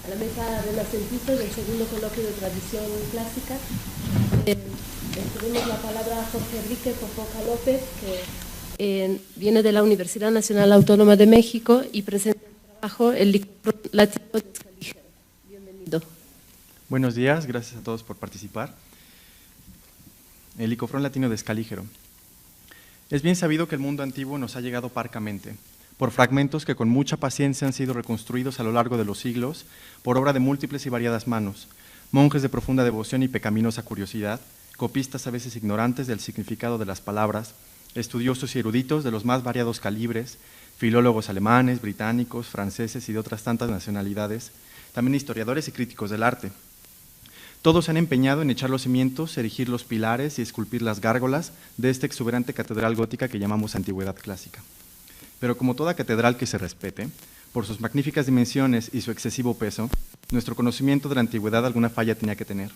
a la mesa renacentista del segundo coloquio de tradición clásica. Tenemos la palabra a Jorge Enrique Popoca López, que viene de la Universidad Nacional Autónoma de México y presenta el trabajo El licofrón latino de Escalígero. Bienvenido. Buenos días, gracias a todos por participar. El licofrón latino de Escalígero. Es bien sabido que el mundo antiguo nos ha llegado parcamente, por fragmentos que con mucha paciencia han sido reconstruidos a lo largo de los siglos, por obra de múltiples y variadas manos, monjes de profunda devoción y pecaminosa curiosidad, copistas a veces ignorantes del significado de las palabras, estudiosos y eruditos de los más variados calibres, filólogos alemanes, británicos, franceses y de otras tantas nacionalidades, también historiadores y críticos del arte. Todos se han empeñado en echar los cimientos, erigir los pilares y esculpir las gárgolas de esta exuberante catedral gótica que llamamos antigüedad clásica. Pero como toda catedral que se respete, por sus magníficas dimensiones y su excesivo peso, nuestro conocimiento de la antigüedad alguna falla tenía que tener.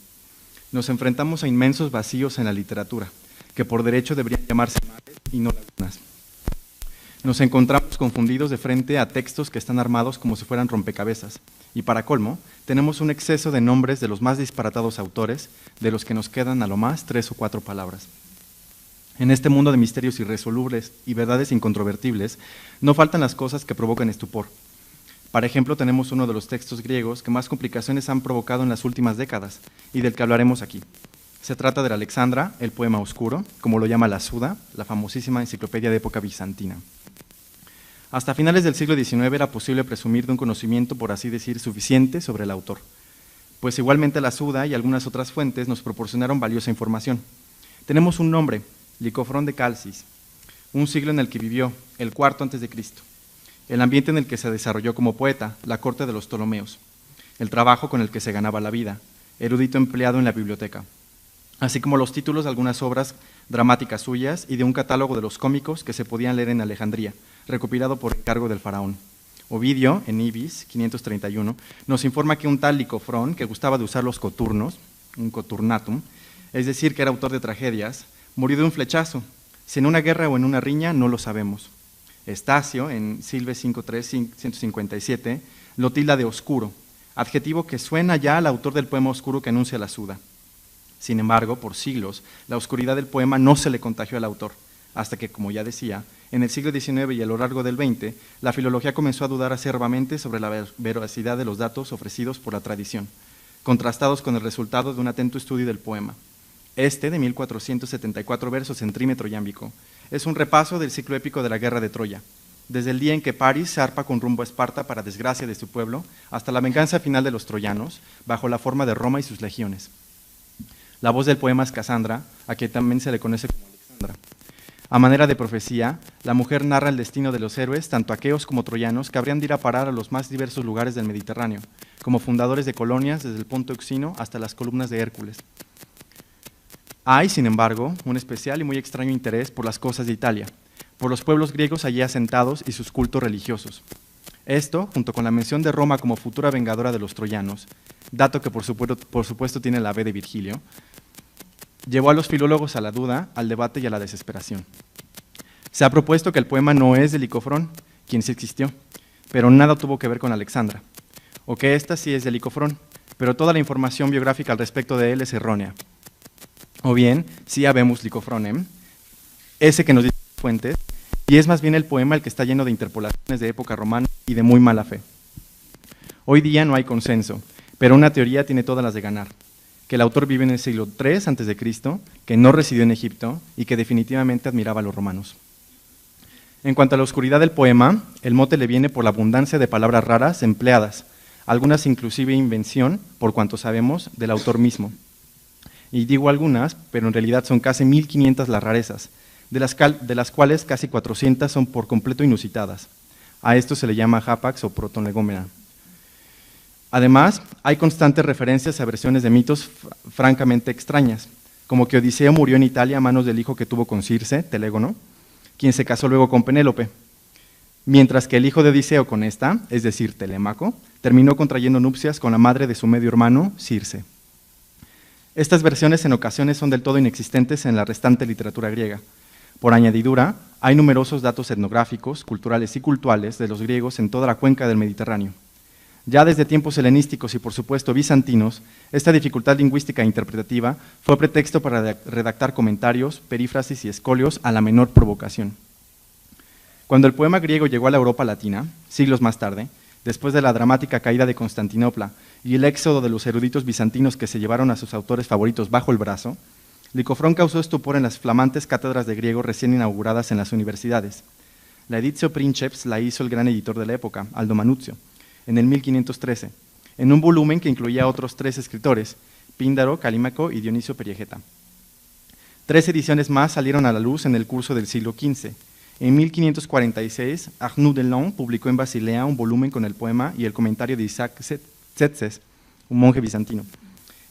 Nos enfrentamos a inmensos vacíos en la literatura, que por derecho deberían llamarse mares y no lagunas. Nos encontramos confundidos de frente a textos que están armados como si fueran rompecabezas, y para colmo, tenemos un exceso de nombres de los más disparatados autores, de los que nos quedan a lo más 3 o 4 palabras. En este mundo de misterios irresolubles y verdades incontrovertibles, no faltan las cosas que provocan estupor. Por ejemplo, tenemos uno de los textos griegos que más complicaciones han provocado en las últimas décadas, y del que hablaremos aquí. Se trata de la Alexandra, el poema oscuro, como lo llama la Suda, la famosísima enciclopedia de época bizantina. Hasta finales del siglo XIX era posible presumir de un conocimiento, por así decir, suficiente sobre el autor, pues igualmente la Suda y algunas otras fuentes nos proporcionaron valiosa información. Tenemos un nombre, Licofrón de Calcis, un siglo en el que vivió, el IV a.C., el ambiente en el que se desarrolló como poeta, la corte de los Ptolomeos, el trabajo con el que se ganaba la vida, erudito empleado en la biblioteca, así como los títulos de algunas obras dramáticas suyas y de un catálogo de los cómicos que se podían leer en Alejandría, recopilado por encargo del faraón. Ovidio, en Ibis, 531, nos informa que un tal Licofrón, que gustaba de usar los coturnos, un coturnatum, es decir, que era autor de tragedias, murió de un flechazo. Si en una guerra o en una riña, no lo sabemos. Estacio, en Silves 5.3, 157, lo tilda de oscuro, adjetivo que suena ya al autor del poema oscuro que anuncia la Suda. Sin embargo, por siglos, la oscuridad del poema no se le contagió al autor, hasta que, como ya decía, en el siglo XIX y a lo largo del XX, la filología comenzó a dudar acerbamente sobre la veracidad de los datos ofrecidos por la tradición, contrastados con el resultado de un atento estudio del poema. Este, de 1474 versos en trímetro yámbico, es un repaso del ciclo épico de la guerra de Troya, desde el día en que París zarpa con rumbo a Esparta para desgracia de su pueblo, hasta la venganza final de los troyanos, bajo la forma de Roma y sus legiones. La voz del poema es Casandra, a quien también se le conoce como Alexandra. A manera de profecía, la mujer narra el destino de los héroes, tanto aqueos como troyanos, que habrían de ir a parar a los más diversos lugares del Mediterráneo, como fundadores de colonias desde el Ponto Euxino hasta las columnas de Hércules. Hay, sin embargo, un especial y muy extraño interés por las cosas de Italia, por los pueblos griegos allí asentados y sus cultos religiosos. Esto, junto con la mención de Roma como futura vengadora de los troyanos, dato que por supuesto tiene la B de Virgilio, llevó a los filólogos a la duda, al debate y a la desesperación. Se ha propuesto que el poema no es de Licofrón, quien sí existió, pero nada tuvo que ver con Alexandra, o que ésta sí es de Licofrón, pero toda la información biográfica al respecto de él es errónea. O bien, sí habemos Licofronem, ese que nos dice fuentes, y es más bien el poema el que está lleno de interpolaciones de época romana y de muy mala fe. Hoy día no hay consenso, pero una teoría tiene todas las de ganar, que el autor vive en el siglo III a.C., que no residió en Egipto y que definitivamente admiraba a los romanos. En cuanto a la oscuridad del poema, el mote le viene por la abundancia de palabras raras empleadas, algunas inclusive invención, por cuanto sabemos, del autor mismo. Y digo algunas, pero en realidad son casi 1500 las rarezas, de las cuales casi 400 son por completo inusitadas. A esto se le llama hapax o protolegómena. Además, hay constantes referencias a versiones de mitos francamente extrañas, como que Odiseo murió en Italia a manos del hijo que tuvo con Circe, Telégono, quien se casó luego con Penélope, mientras que el hijo de Odiseo con esta, es decir, Telémaco, terminó contrayendo nupcias con la madre de su medio hermano, Circe. Estas versiones en ocasiones son del todo inexistentes en la restante literatura griega. Por añadidura, hay numerosos datos etnográficos, culturales y cultuales de los griegos en toda la cuenca del Mediterráneo. Ya desde tiempos helenísticos y por supuesto bizantinos, esta dificultad lingüística e interpretativa fue pretexto para redactar comentarios, perífrasis y escolios a la menor provocación. Cuando el poema griego llegó a la Europa latina, siglos más tarde, después de la dramática caída de Constantinopla y el éxodo de los eruditos bizantinos que se llevaron a sus autores favoritos bajo el brazo, Licofrón causó estupor en las flamantes cátedras de griego recién inauguradas en las universidades. La Editio Princeps la hizo el gran editor de la época, Aldo Manuzio, en el 1513, en un volumen que incluía a otros 3 escritores, Píndaro, Calímaco y Dionisio Periegeta. 3 ediciones más salieron a la luz en el curso del siglo XV. En 1546, Arnoux de Long publicó en Basilea un volumen con el poema y el comentario de Isaac Tzetzes, un monje bizantino.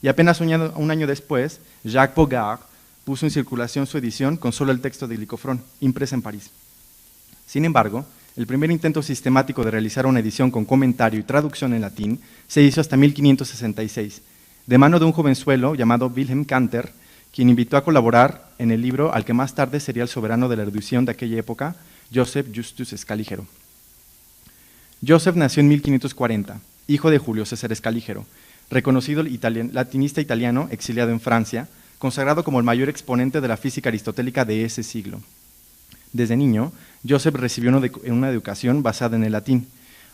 Y apenas un año después, Jacques Bogard puso en circulación su edición con solo el texto de Licofrón, impresa en París. Sin embargo, el primer intento sistemático de realizar una edición con comentario y traducción en latín se hizo hasta 1566, de mano de un jovenzuelo llamado Wilhelm Canter, quien invitó a colaborar en el libro al que más tarde sería el soberano de la erudición de aquella época, Joseph Justus Scaliger. Joseph nació en 1540, hijo de Julio César Scaliger, reconocido latinista italiano exiliado en Francia, consagrado como el mayor exponente de la física aristotélica de ese siglo. Desde niño, Joseph recibió una educación basada en el latín.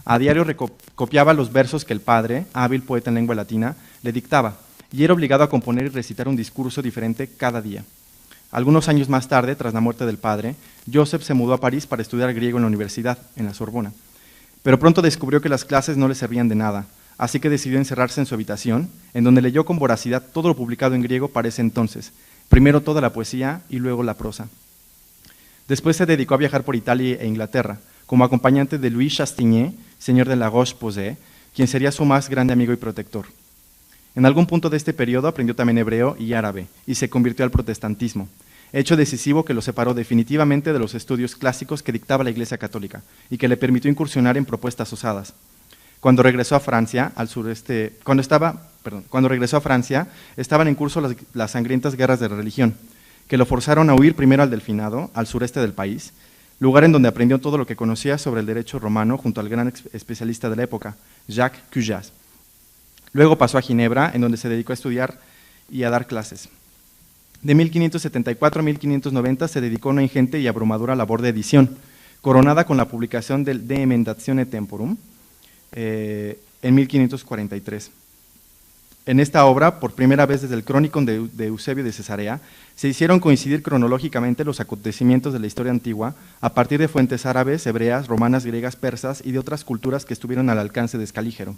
A diario copiaba los versos que el padre, hábil poeta en lengua latina, le dictaba, y era obligado a componer y recitar un discurso diferente cada día. Algunos años más tarde, tras la muerte del padre, Joseph se mudó a París para estudiar griego en la universidad, en la Sorbona. Pero pronto descubrió que las clases no le servían de nada, así que decidió encerrarse en su habitación, en donde leyó con voracidad todo lo publicado en griego para ese entonces, primero toda la poesía y luego la prosa. Después se dedicó a viajar por Italia e Inglaterra, como acompañante de Louis Chastigné, señor de la Roche-Posay, quien sería su más grande amigo y protector. En algún punto de este periodo aprendió también hebreo y árabe, y se convirtió al protestantismo, hecho decisivo que lo separó definitivamente de los estudios clásicos que dictaba la Iglesia Católica, y que le permitió incursionar en propuestas osadas. Cuando regresó a Francia, estaban en curso las sangrientas guerras de religión, que lo forzaron a huir primero al Delfinado, al sureste del país, lugar en donde aprendió todo lo que conocía sobre el derecho romano junto al gran especialista de la época, Jacques Cujas. Luego pasó a Ginebra, en donde se dedicó a estudiar y a dar clases. De 1574 a 1590 se dedicó a una ingente y abrumadora labor de edición, coronada con la publicación del De Emendatione Temporum en 1543. En esta obra, por primera vez desde el Chronicon de Eusebio de Cesarea, se hicieron coincidir cronológicamente los acontecimientos de la historia antigua a partir de fuentes árabes, hebreas, romanas, griegas, persas y de otras culturas que estuvieron al alcance de Scaliger.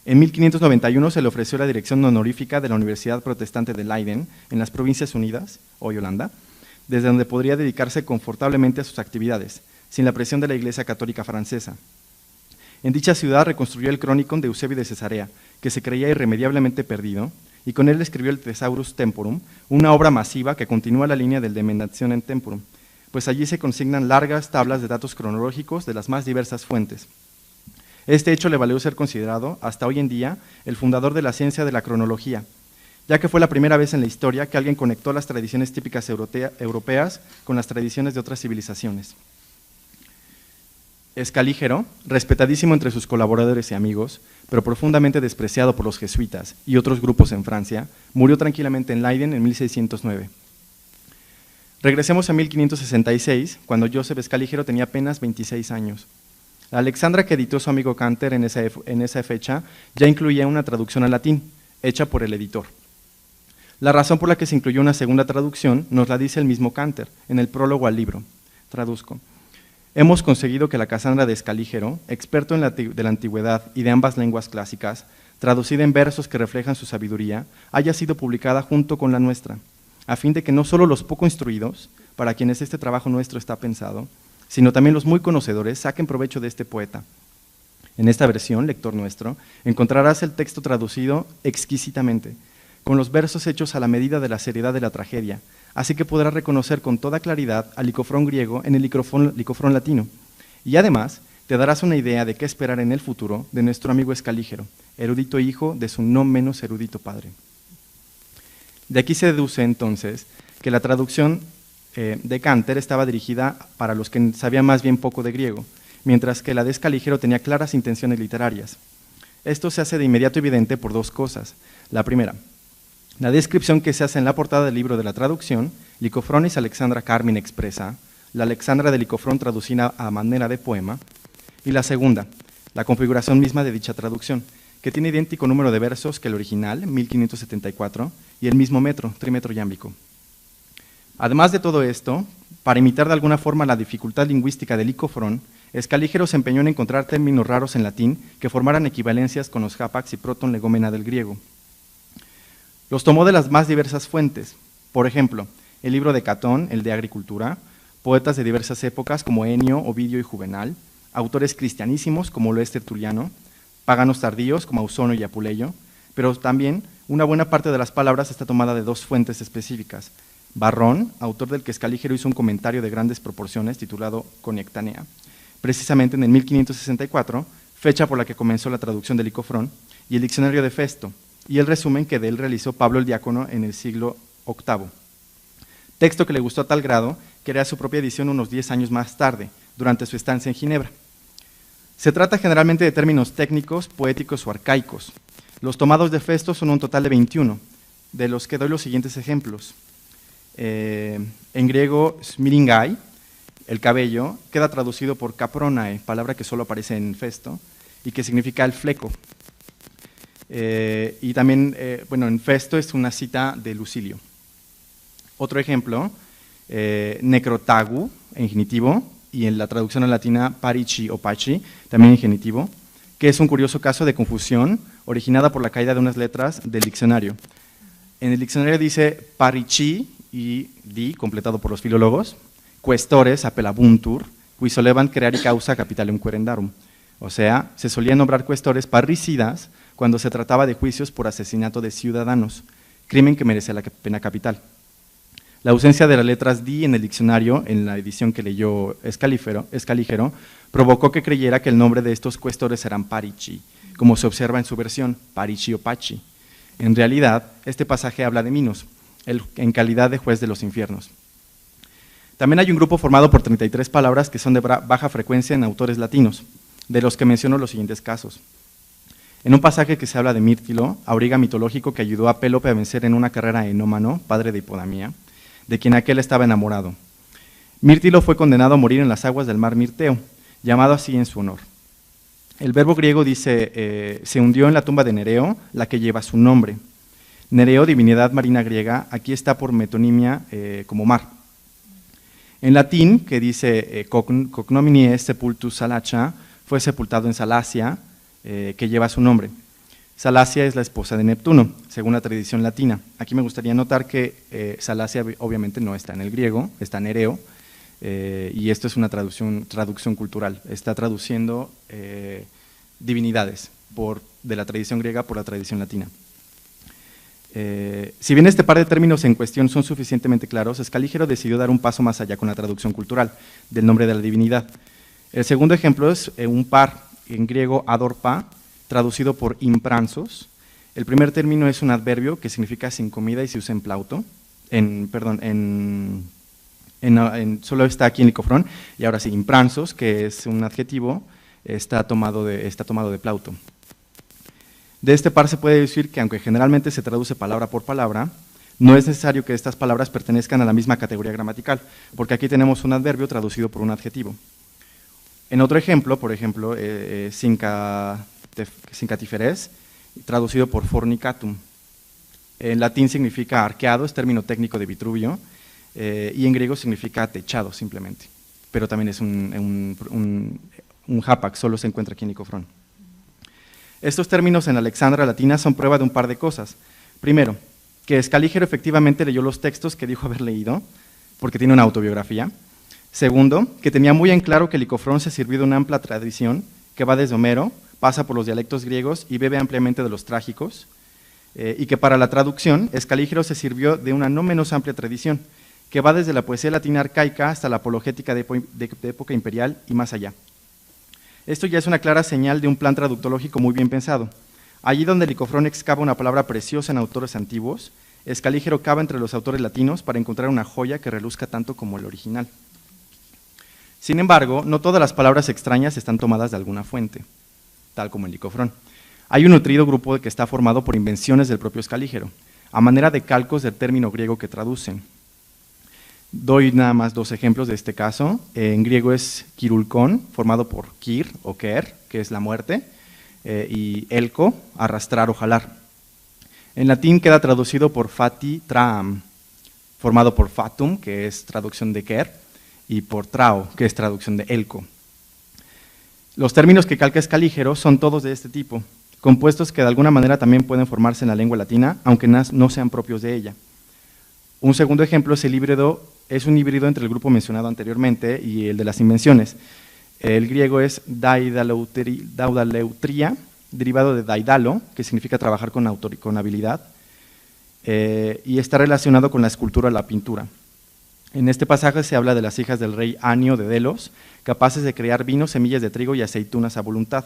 En 1591 se le ofreció la dirección honorífica de la Universidad Protestante de Leiden, en las Provincias Unidas, hoy Holanda, desde donde podría dedicarse confortablemente a sus actividades, sin la presión de la Iglesia Católica francesa. En dicha ciudad reconstruyó el Chronicon de Eusebio de Cesarea, que se creía irremediablemente perdido, y con él escribió el Thesaurus Temporum, una obra masiva que continúa la línea del De Emendatione Temporum, pues allí se consignan largas tablas de datos cronológicos de las más diversas fuentes. Este hecho le valió ser considerado, hasta hoy en día, el fundador de la ciencia de la cronología, ya que fue la primera vez en la historia que alguien conectó las tradiciones típicas europeas con las tradiciones de otras civilizaciones. Scaliger, respetadísimo entre sus colaboradores y amigos, pero profundamente despreciado por los jesuitas y otros grupos en Francia, murió tranquilamente en Leiden en 1609. Regresemos a 1566, cuando Joseph Scaliger tenía apenas 26 años. La Alexandra que editó su amigo Canter en esa fecha ya incluía una traducción al latín, hecha por el editor. La razón por la que se incluyó una segunda traducción nos la dice el mismo Canter, en el prólogo al libro. Traduzco. Hemos conseguido que la Casandra de Scaliger, experto de la antigüedad y de ambas lenguas clásicas, traducida en versos que reflejan su sabiduría, haya sido publicada junto con la nuestra, a fin de que no solo los poco instruidos, para quienes este trabajo nuestro está pensado, sino también los muy conocedores saquen provecho de este poeta. En esta versión, lector nuestro, encontrarás el texto traducido exquisitamente, con los versos hechos a la medida de la seriedad de la tragedia, así que podrás reconocer con toda claridad al licofrón griego en el licofrón latino. Y además, te darás una idea de qué esperar en el futuro de nuestro amigo Scaliger, erudito hijo de su no menos erudito padre. De aquí se deduce entonces que la traducción de Canter estaba dirigida para los que sabían más bien poco de griego, mientras que la de Escalígero tenía claras intenciones literarias. Esto se hace de inmediato evidente por dos cosas. La primera, la descripción que se hace en la portada del libro de la traducción, Licofronis Alexandra Carmine expresa, la Alexandra de Licofrón traducida a manera de poema, y la segunda, la configuración misma de dicha traducción, que tiene idéntico número de versos que el original, 1574, y el mismo metro, trímetro yámbico. Además de todo esto, para imitar de alguna forma la dificultad lingüística de Licofrón, Escalígero se empeñó en encontrar términos raros en latín que formaran equivalencias con los hapax y proton legómena del griego. Los tomó de las más diversas fuentes, por ejemplo, el libro de Catón, el de Agricultura, poetas de diversas épocas como Enio, Ovidio y Juvenal, autores cristianísimos como lo es Tertuliano, paganos tardíos como Ausonio y Apuleyo, pero también una buena parte de las palabras está tomada de dos fuentes específicas. Varrón, autor del que Escalígero hizo un comentario de grandes proporciones titulado Coniectanea, precisamente en el 1564, fecha por la que comenzó la traducción de Licofrón, y el diccionario de Festo, y el resumen que de él realizó Pablo el Diácono en el siglo VIII. Texto que le gustó a tal grado que era su propia edición unos 10 años más tarde, durante su estancia en Ginebra. Se trata generalmente de términos técnicos, poéticos o arcaicos. Los tomados de Festo son un total de 21, de los que doy los siguientes ejemplos. En griego, smiringai, el cabello, queda traducido por kapronae, palabra que solo aparece en Festo, y que significa el fleco. Y también, en Festo es una cita de Lucilio. Otro ejemplo, necrotagu, en genitivo, y en la traducción en latina parici o paci, también en genitivo, que es un curioso caso de confusión originada por la caída de unas letras del diccionario. En el diccionario dice parici y di, completado por los filólogos, questores appellabuntur, qui solevant creari causa capitalem querendarum. O sea, se solían nombrar questores parricidas cuando se trataba de juicios por asesinato de ciudadanos, crimen que merece la pena capital. La ausencia de las letras di en el diccionario, en la edición que leyó Escalígero, provocó que creyera que el nombre de estos questores eran parici, como se observa en su versión, parici o paci. En realidad, este pasaje habla de Minos, en calidad de juez de los infiernos. También hay un grupo formado por 33 palabras que son de baja frecuencia en autores latinos, de los que menciono los siguientes casos. En un pasaje que se habla de Mírtilo, auriga mitológico que ayudó a Pélope a vencer en una carrera a Enómano, padre de Hipodamía, de quien aquel estaba enamorado. Mírtilo fue condenado a morir en las aguas del mar Mirteo, llamado así en su honor. El verbo griego dice, se hundió en la tumba de Nereo, la que lleva su nombre. Nereo, divinidad marina griega, aquí está por metonimia como mar. En latín, que dice cognomini est sepultus Salacia, fue sepultado en Salacia, que lleva su nombre. Salacia es la esposa de Neptuno, según la tradición latina. Aquí me gustaría notar que Salacia obviamente no está en el griego, está en Nereo, y esto es una traducción cultural. Está traduciendo divinidades de la tradición griega por la tradición latina. Si bien este par de términos en cuestión son suficientemente claros, Escalígero decidió dar un paso más allá con la traducción cultural del nombre de la divinidad. El segundo ejemplo es un par en griego adorpa, traducido por impransos. El primer término es un adverbio que significa sin comida y se usa en Plauto, solo está aquí en Licofrón, y ahora sí, impransos, que es un adjetivo, está tomado de Plauto. De este par se puede decir que aunque generalmente se traduce palabra por palabra, no es necesario que estas palabras pertenezcan a la misma categoría gramatical, porque aquí tenemos un adverbio traducido por un adjetivo. En otro ejemplo, por ejemplo, sincatiferes, traducido por fornicatum. En latín significa arqueado, es término técnico de Vitruvio, y en griego significa techado simplemente, pero también es un hapax, solo se encuentra aquí en Licofrón. Estos términos en Alexandra latina son prueba de un par de cosas. Primero, que Escalígero efectivamente leyó los textos que dijo haber leído, porque tiene una autobiografía. Segundo, que tenía muy en claro que Licofrón se sirvió de una amplia tradición que va desde Homero, pasa por los dialectos griegos y bebe ampliamente de los trágicos, y que para la traducción Escalígero se sirvió de una no menos amplia tradición, que va desde la poesía latina arcaica hasta la apologética de época imperial y más allá. Esto ya es una clara señal de un plan traductológico muy bien pensado. Allí donde Licofrón excava una palabra preciosa en autores antiguos, Escalígero cava entre los autores latinos para encontrar una joya que reluzca tanto como el original. Sin embargo, no todas las palabras extrañas están tomadas de alguna fuente, tal como en Licofrón. Hay un nutrido grupo que está formado por invenciones del propio Escalígero, a manera de calcos del término griego que traducen. Doy nada más 2 ejemplos de este caso. En griego es kirulkon, formado por kir o ker, que es la muerte, y elko, arrastrar o jalar. En latín queda traducido por fati traam, formado por fatum, que es traducción de ker, y por trao, que es traducción de elko. Los términos que calca Escalígero son todos de este tipo, compuestos que de alguna manera también pueden formarse en la lengua latina, aunque no sean propios de ella. Un segundo ejemplo es un híbrido entre el grupo mencionado anteriormente y el de las invenciones. El griego es daidaleutria, derivado de daidalo, que significa trabajar con habilidad, y está relacionado con la escultura o la pintura. En este pasaje se habla de las hijas del rey Anio de Delos, capaces de crear vino, semillas de trigo y aceitunas a voluntad.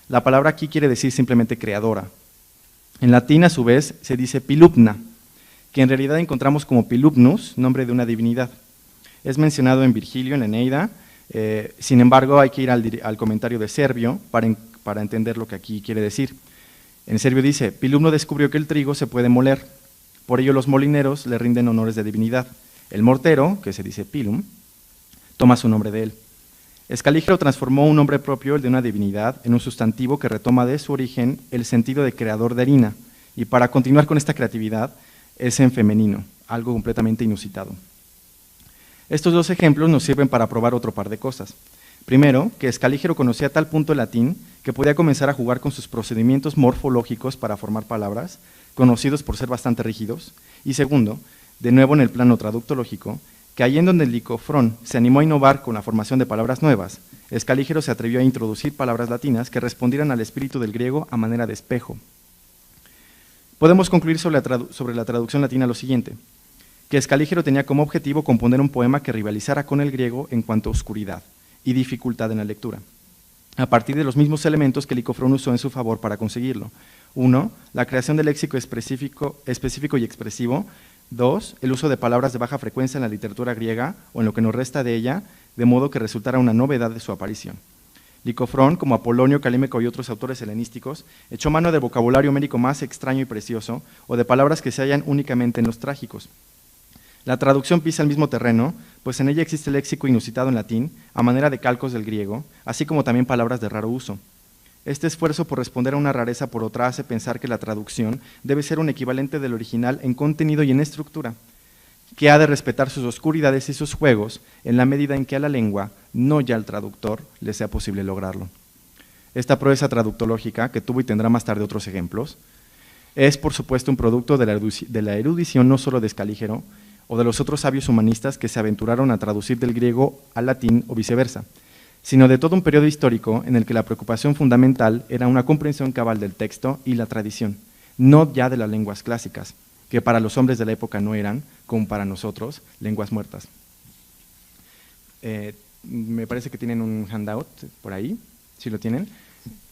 La palabra aquí quiere decir simplemente creadora. En latín, a su vez, se dice pilupna, que en realidad encontramos como Pilupnus, nombre de una divinidad. Es mencionado en Virgilio, en la Eneida, sin embargo hay que ir al comentario de Servio para entender lo que aquí quiere decir. En Servio dice, Pilumno descubrió que el trigo se puede moler, por ello los molineros le rinden honores de divinidad. El mortero, que se dice Pilum, toma su nombre de él. Escalígero transformó un nombre propio, el de una divinidad, en un sustantivo que retoma de su origen el sentido de creador de harina, y para continuar con esta creatividad, es en femenino, algo completamente inusitado. Estos 2 ejemplos nos sirven para probar otro par de cosas. Primero, que Escalígero conocía a tal punto el latín que podía comenzar a jugar con sus procedimientos morfológicos para formar palabras, conocidos por ser bastante rígidos. Y segundo, de nuevo en el plano traductológico, que ahí en donde el Licofrón se animó a innovar con la formación de palabras nuevas, Escalígero se atrevió a introducir palabras latinas que respondieran al espíritu del griego a manera de espejo. Podemos concluir sobre la traducción latina lo siguiente, que Escalígero tenía como objetivo componer un poema que rivalizara con el griego en cuanto a oscuridad y dificultad en la lectura, a partir de los mismos elementos que Licofrón usó en su favor para conseguirlo. 1. La creación de léxico específico y expresivo. 2. El uso de palabras de baja frecuencia en la literatura griega o en lo que nos resta de ella, de modo que resultara una novedad de su aparición. Licofrón, como Apolonio, Calímaco y otros autores helenísticos, echó mano del vocabulario homérico más extraño y precioso, o de palabras que se hallan únicamente en los trágicos. La traducción pisa el mismo terreno, pues en ella existe léxico inusitado en latín, a manera de calcos del griego, así como también palabras de raro uso. Este esfuerzo por responder a una rareza por otra hace pensar que la traducción debe ser un equivalente del original en contenido y en estructura, que ha de respetar sus oscuridades y sus juegos en la medida en que a la lengua, no ya al traductor, le sea posible lograrlo. Esta proeza traductológica, que tuvo y tendrá más tarde otros ejemplos, es por supuesto un producto de la erudición no solo de Escalígero o de los otros sabios humanistas que se aventuraron a traducir del griego al latín o viceversa, sino de todo un periodo histórico en el que la preocupación fundamental era una comprensión cabal del texto y la tradición, no ya de las lenguas clásicas, que para los hombres de la época no eran, como para nosotros, lenguas muertas. Me parece que tienen un handout por ahí, si lo tienen.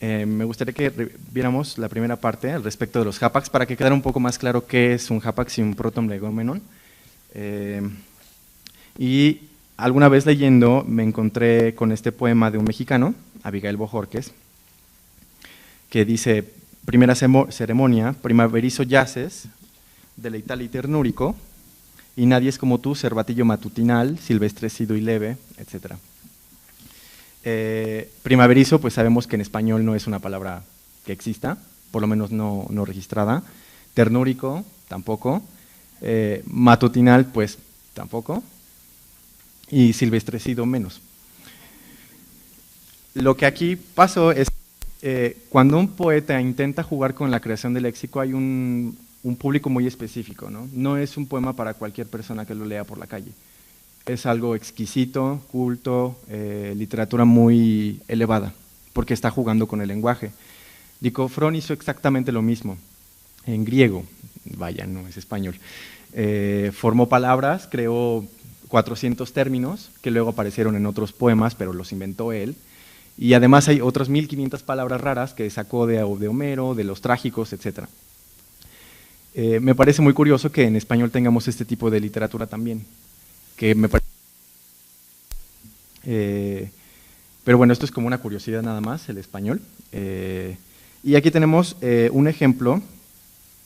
Me gustaría que viéramos la primera parte al respecto de los hapax para que quedara un poco más claro qué es un hapax y un protomlegomenon. Y alguna vez leyendo me encontré con este poema de un mexicano, Abigail Bojorquez, que dice: primera ceremonia, primaverizo yaces, deleital y ternúrico, y nadie es como tú, cervatillo matutinal, silvestrecido y leve, etc. Primaverizo, pues sabemos que en español no es una palabra que exista, por lo menos no registrada. Ternúrico, tampoco. Matutinal, pues tampoco. Y silvestrecido, menos. Lo que aquí pasó es, cuando un poeta intenta jugar con la creación del léxico, hay un público muy específico, ¿no? No es un poema para cualquier persona que lo lea por la calle. Es algo exquisito, culto, literatura muy elevada, porque está jugando con el lenguaje. Licofrón hizo exactamente lo mismo, en griego, vaya, no es español. Formó palabras, creó 400 términos, que luego aparecieron en otros poemas, pero los inventó él. Y además hay otras 1500 palabras raras que sacó de Homero, de los trágicos, etc. Me parece muy curioso que en español tengamos este tipo de literatura también, que me parece Pero bueno, esto es como una curiosidad nada más, el español. Y aquí tenemos un ejemplo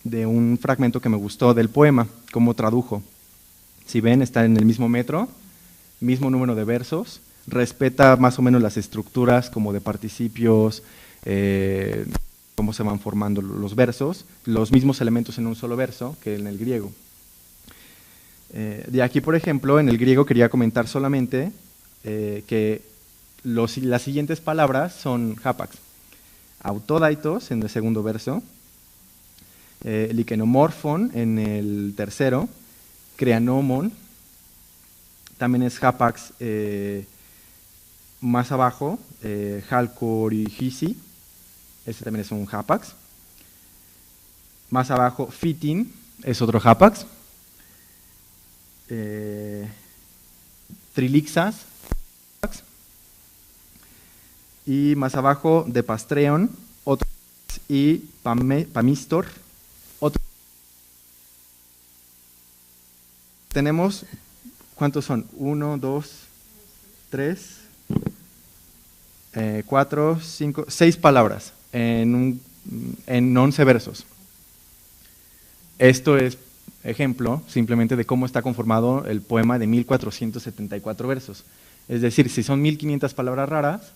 de un fragmento que me gustó del poema, cómo tradujo. Si ven, está en el mismo metro, mismo número de versos, respeta más o menos las estructuras como de participios, cómo se van formando los versos, los mismos elementos en un solo verso que en el griego. De aquí, por ejemplo, en el griego quería comentar solamente que las siguientes palabras son hapax. Autodaitos en el segundo verso, likenomorphon en el tercero, creanomon, también es hapax más abajo, halkorigisi, ese también es un hapax. Más abajo, fitin, es otro hapax. Trilixas, y más abajo, de Pastreon, otro, y Pamistor, otro. Tenemos, ¿cuántos son? 1, 2, 3, 4, 5, 6 palabras en 11 versos. Esto es ejemplo simplemente de cómo está conformado el poema de 1474 versos. Es decir, si son 1500 palabras raras,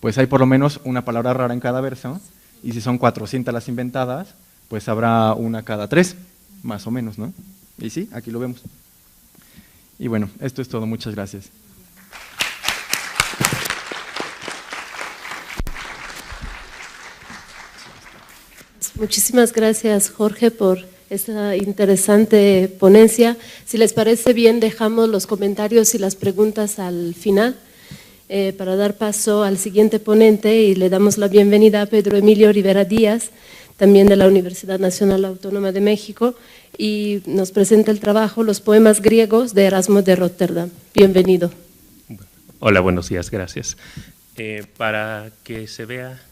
pues hay por lo menos una palabra rara en cada verso, y si son 400 las inventadas, pues habrá una cada 3, más o menos, ¿no? Y sí, aquí lo vemos. Y bueno, esto es todo, muchas gracias. Muchísimas gracias, Jorge, por esta interesante ponencia. Si les parece bien, dejamos los comentarios y las preguntas al final para dar paso al siguiente ponente, y le damos la bienvenida a Pedro Emilio Rivera Díaz, también de la Universidad Nacional Autónoma de México, y nos presenta el trabajo Los poemas griegos de Erasmo de Rotterdam. Bienvenido. Hola, buenos días, gracias. Para que se vea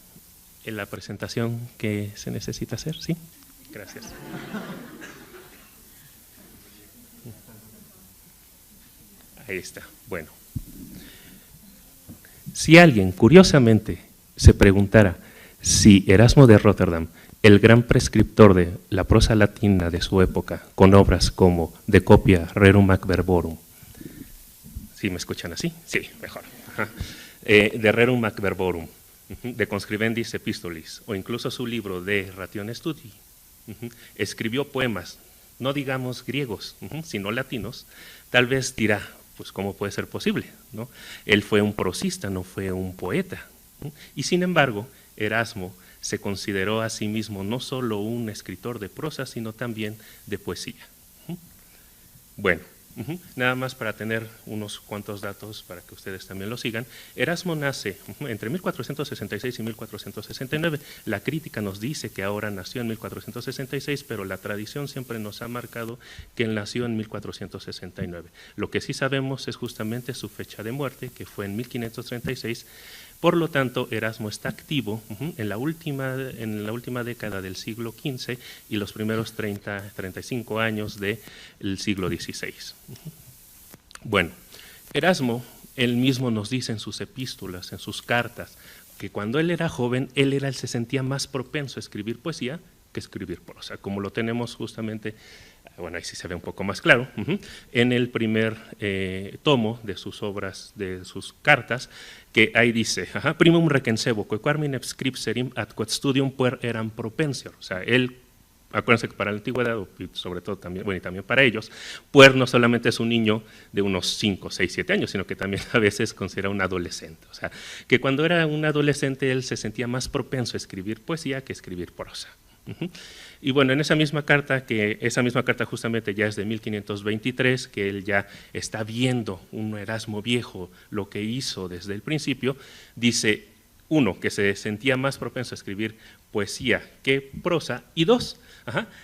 en la presentación que se necesita hacer, ¿sí? Gracias. Ahí está, bueno. Si alguien curiosamente se preguntara si Erasmo de Rotterdam, el gran prescriptor de la prosa latina de su época, con obras como De Copia Rerum ac Verborum, ¿sí me escuchan así? Sí, mejor. De Rerum ac Verborum, de Conscribendis Epistolis, o incluso su libro de Ration Studi, escribió poemas, no digamos griegos, sino latinos, tal vez dirá, pues ¿cómo puede ser posible?, ¿no? Él fue un prosista, no fue un poeta. Y sin embargo, Erasmo se consideró a sí mismo no solo un escritor de prosa, sino también de poesía. Bueno, nada más para tener unos cuantos datos para que ustedes también lo sigan. Erasmo nace entre 1466 y 1469. La crítica nos dice que ahora nació en 1466, pero la tradición siempre nos ha marcado que él nació en 1469. Lo que sí sabemos es justamente su fecha de muerte, que fue en 1536. Por lo tanto, Erasmo está activo en la última década del siglo XV y los primeros 35 años del siglo XVI. Bueno, Erasmo, él mismo nos dice en sus epístolas, en sus cartas, que cuando él era joven, él se sentía más propenso a escribir poesía que escribir prosa, como lo tenemos justamente, bueno, ahí sí se ve un poco más claro, en el primer tomo de sus obras, de sus cartas, que ahí dice, primum recensebo, que carmine scripserim ad quod studium puer eram propensior. O sea, él, acuérdense que para la antigüedad, y sobre todo también, bueno, y también para ellos, puer no solamente es un niño de unos 5, 6, 7 años, sino que también a veces considera un adolescente. O sea, que cuando era un adolescente él se sentía más propenso a escribir poesía que a escribir prosa. Y bueno, en esa misma carta justamente ya es de 1523, que él ya está viendo un Erasmo viejo lo que hizo desde el principio, dice, uno, que se sentía más propenso a escribir poesía que prosa, y dos,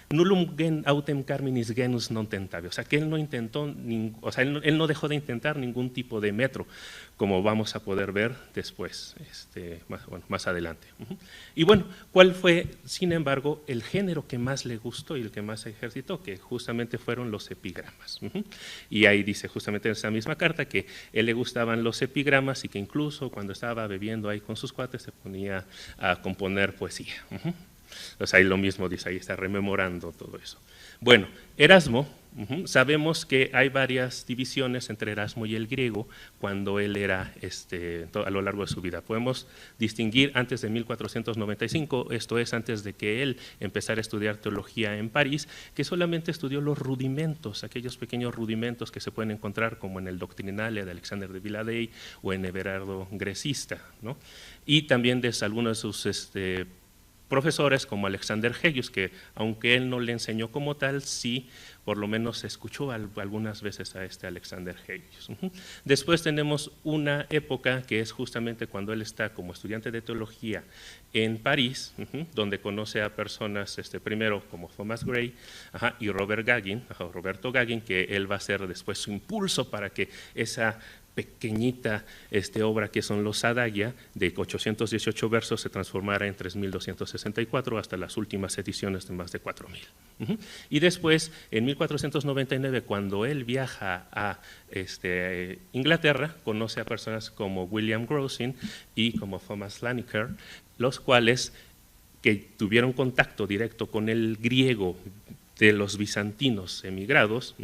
nullum autem carminis genus non tentavi, o sea que él no intentó, él no dejó de intentar ningún tipo de metro, como vamos a poder ver después, más adelante. Y bueno, ¿cuál fue, sin embargo, el género que más le gustó y el que más ejercitó? Que justamente fueron los epigramas. Y ahí dice justamente en esa misma carta que él le gustaban los epigramas y que incluso cuando estaba bebiendo ahí con sus cuates se ponía a componer poesía. Entonces ahí lo mismo dice, ahí está rememorando todo eso. Bueno, Erasmo, sabemos que hay varias divisiones entre Erasmo y el griego cuando él era a lo largo de su vida. Podemos distinguir antes de 1495, esto es antes de que él empezara a estudiar teología en París, que solamente estudió los rudimentos, aquellos pequeños rudimentos que se pueden encontrar como en el Doctrinalia de Alexander de Villadey o en Everardo Gresista, ¿no? Y también de algunos de sus profesores como Alexander Hegius, que aunque él no le enseñó como tal, sí, por lo menos escuchó algunas veces a Alexander Hegius. Después tenemos una época que es justamente cuando él está como estudiante de teología en París, donde conoce a personas, primero como Thomas Gray y Roberto Gagin, que él va a ser después su impulso para que esa pequeñita obra que son los Adagia, de 818 versos, se transformará en 3.264 hasta las últimas ediciones de más de 4.000. Y después, en 1499, cuando él viaja a Inglaterra, conoce a personas como William Grocyn y como Thomas Laniker, los cuales que tuvieron contacto directo con el griego de los bizantinos emigrados,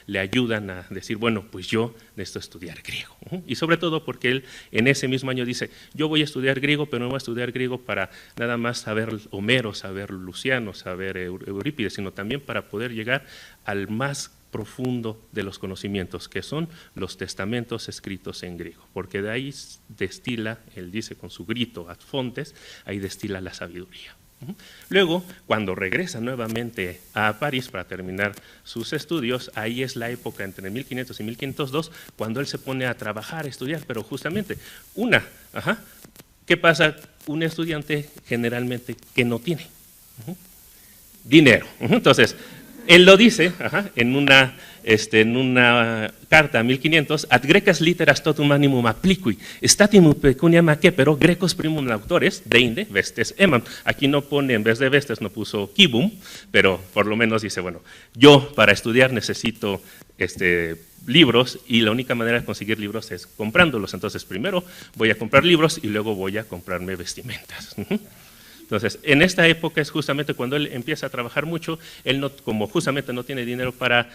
le ayudan a decir, bueno, pues yo necesito estudiar griego. Y sobre todo porque él en ese mismo año dice, yo voy a estudiar griego, pero no voy a estudiar griego para nada más saber Homero, saber Luciano, saber Eurípides, sino también para poder llegar al más profundo de los conocimientos, que son los testamentos escritos en griego, porque de ahí destila, él dice con su grito ad fontes, ahí destila la sabiduría. Luego, cuando regresa nuevamente a París para terminar sus estudios, ahí es la época entre 1500 y 1502, cuando él se pone a trabajar, a estudiar, pero justamente ¿qué pasa? Un estudiante generalmente que no tiene dinero. Entonces, él lo dice en una carta a 1500, ad grecas literas totum animum appliqui, statimum pecuniam pero grecos primum autores, deinde, vestes emam. Aquí no pone, en vez de vestes, no puso quibum, pero por lo menos dice, bueno, yo para estudiar necesito libros y la única manera de conseguir libros es comprándolos. Entonces, primero voy a comprar libros y luego voy a comprarme vestimentas. Entonces, en esta época es justamente cuando él empieza a trabajar mucho, él no, como justamente no tiene dinero para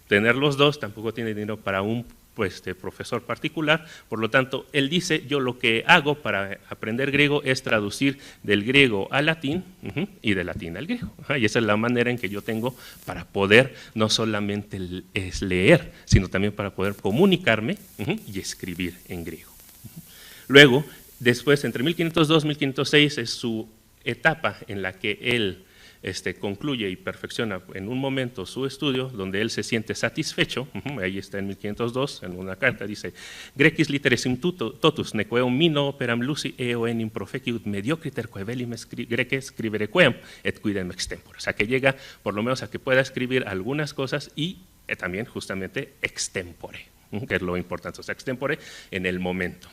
tener los dos, tampoco tiene dinero para un profesor particular, por lo tanto, él dice, yo lo que hago para aprender griego es traducir del griego al latín y del latín al griego. Y esa es la manera en que yo tengo para poder no solamente leer, sino también para poder comunicarme y escribir en griego. Luego, después, entre 1502 y 1506 es su etapa en la que él concluye y perfecciona en un momento su estudio, donde él se siente satisfecho. Ahí está en 1502, en una carta, dice, Grecis literesim totus, nequeum mino operam luci eo enim profeciut mediocriter quevelim greque scriberequem et quidem extempore. O sea, que llega por lo menos a que pueda escribir algunas cosas y también justamente extempore, que es lo importante, o sea, extempore en el momento.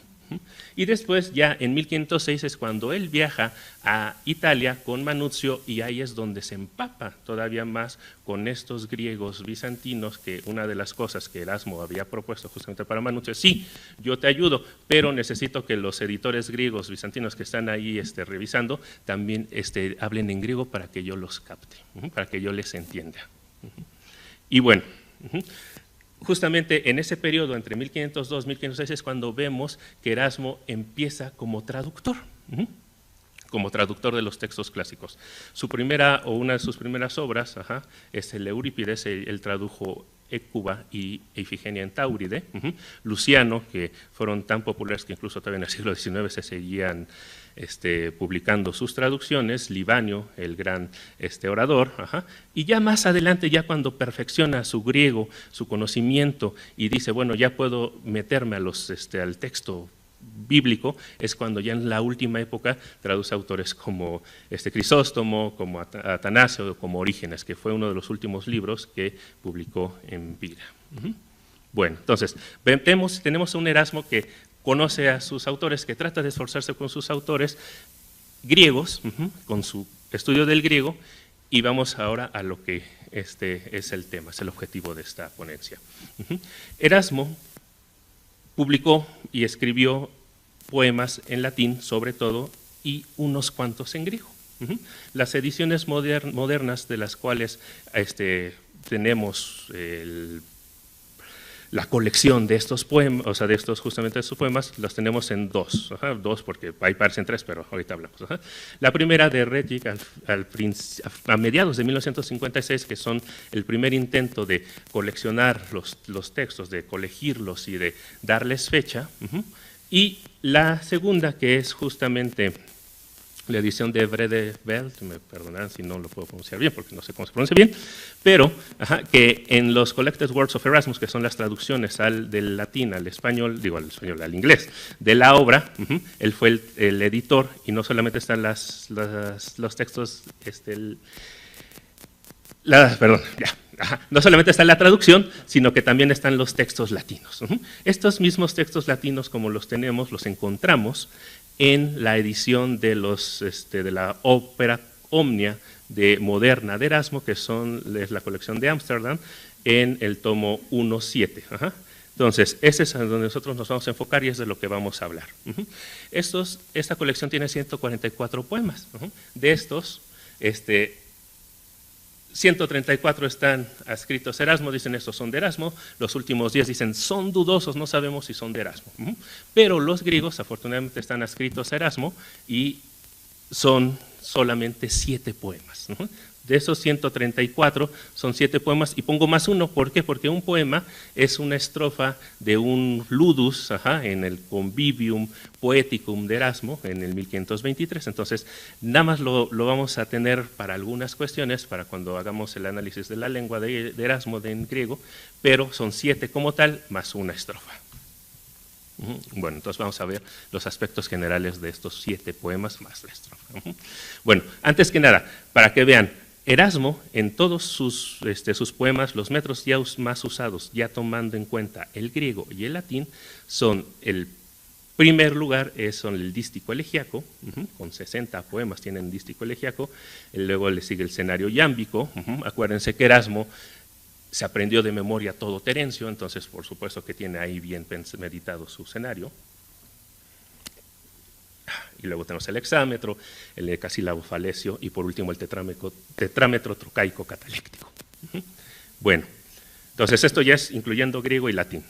Y después, ya en 1506, es cuando él viaja a Italia con Manuzio, y ahí es donde se empapa todavía más con estos griegos bizantinos, que una de las cosas que Erasmo había propuesto justamente para Manuzio es, sí, yo te ayudo, pero necesito que los editores griegos bizantinos que están ahí revisando también hablen en griego para que yo los capte, para que yo les entienda. Y bueno, justamente en ese periodo, entre 1502 y 1506, es cuando vemos que Erasmo empieza como traductor de los textos clásicos. Su primera, o una de sus primeras obras, es el Eurípides. Él tradujo Hécuba y Ifigenia en Táuride. Luciano, que fueron tan populares que incluso todavía en el siglo XIX se seguían publicando sus traducciones, Libanio, el gran orador, y ya más adelante, ya cuando perfecciona su griego, su conocimiento, y dice, bueno, ya puedo meterme a al texto bíblico es cuando ya en la última época traduce autores como Crisóstomo, como Atanasio, como Orígenes, que fue uno de los últimos libros que publicó en vida. Bueno, entonces, tenemos un Erasmo que conoce a sus autores, que trata de esforzarse con sus autores griegos, con su estudio del griego, y vamos ahora a lo que es el tema, es el objetivo de esta ponencia. Erasmo publicó y escribió poemas en latín, sobre todo, y unos cuantos en griego. Las ediciones modernas de las cuales tenemos la colección de estos poemas, o sea, justamente de estos poemas, los tenemos en dos, porque hay parecen tres, pero ahorita hablamos. La primera de Regic a mediados de 1956, que son el primer intento de coleccionar los textos, de colegirlos y de darles fecha, y la segunda, que es justamente la edición de Vredeveld, me perdonarán si no lo puedo pronunciar bien, porque no sé cómo se pronuncia bien, pero que en los Collected Works of Erasmus, que son las traducciones del latín al español, al inglés, de la obra, él fue el editor, y no solamente están los textos, no solamente está la traducción, sino que también están los textos latinos. Estos mismos textos latinos, como los tenemos, los encontramos en la edición de la ópera Omnia moderna de Erasmo, que es la colección de Ámsterdam, en el tomo 1.7. Entonces, ese es donde nosotros nos vamos a enfocar y es de lo que vamos a hablar. Esta colección tiene 144 poemas. De estos, 134 están adscritos a Erasmo, dicen estos son de Erasmo, los últimos 10 dicen son dudosos, no sabemos si son de Erasmo. Pero los griegos afortunadamente están adscritos a Erasmo y son solamente 7 poemas. De esos 134 son 7 poemas y pongo más uno, ¿por qué? Porque un poema es una estrofa de un ludus en el Convivium Poeticum de Erasmo en el 1523, entonces nada más lo vamos a tener para algunas cuestiones, para cuando hagamos el análisis de la lengua de Erasmo en griego, pero son 7 como tal más una estrofa. Bueno, entonces vamos a ver los aspectos generales de estos 7 poemas más la estrofa. Bueno, antes que nada, para que vean, Erasmo, en todos sus poemas, los metros ya más usados, ya tomando en cuenta el griego y el latín, son el primer lugar, son el dístico elegiaco, con 60 poemas tienen dístico elegiaco, luego le sigue el scenario iámbico, acuérdense que Erasmo se aprendió de memoria todo Terencio, entonces por supuesto que tiene ahí bien meditado su escenario. Y luego tenemos el hexámetro, el decasílabo falesio y por último el tetrámetro trocaico cataléctico. Bueno, entonces esto ya es incluyendo griego y latín.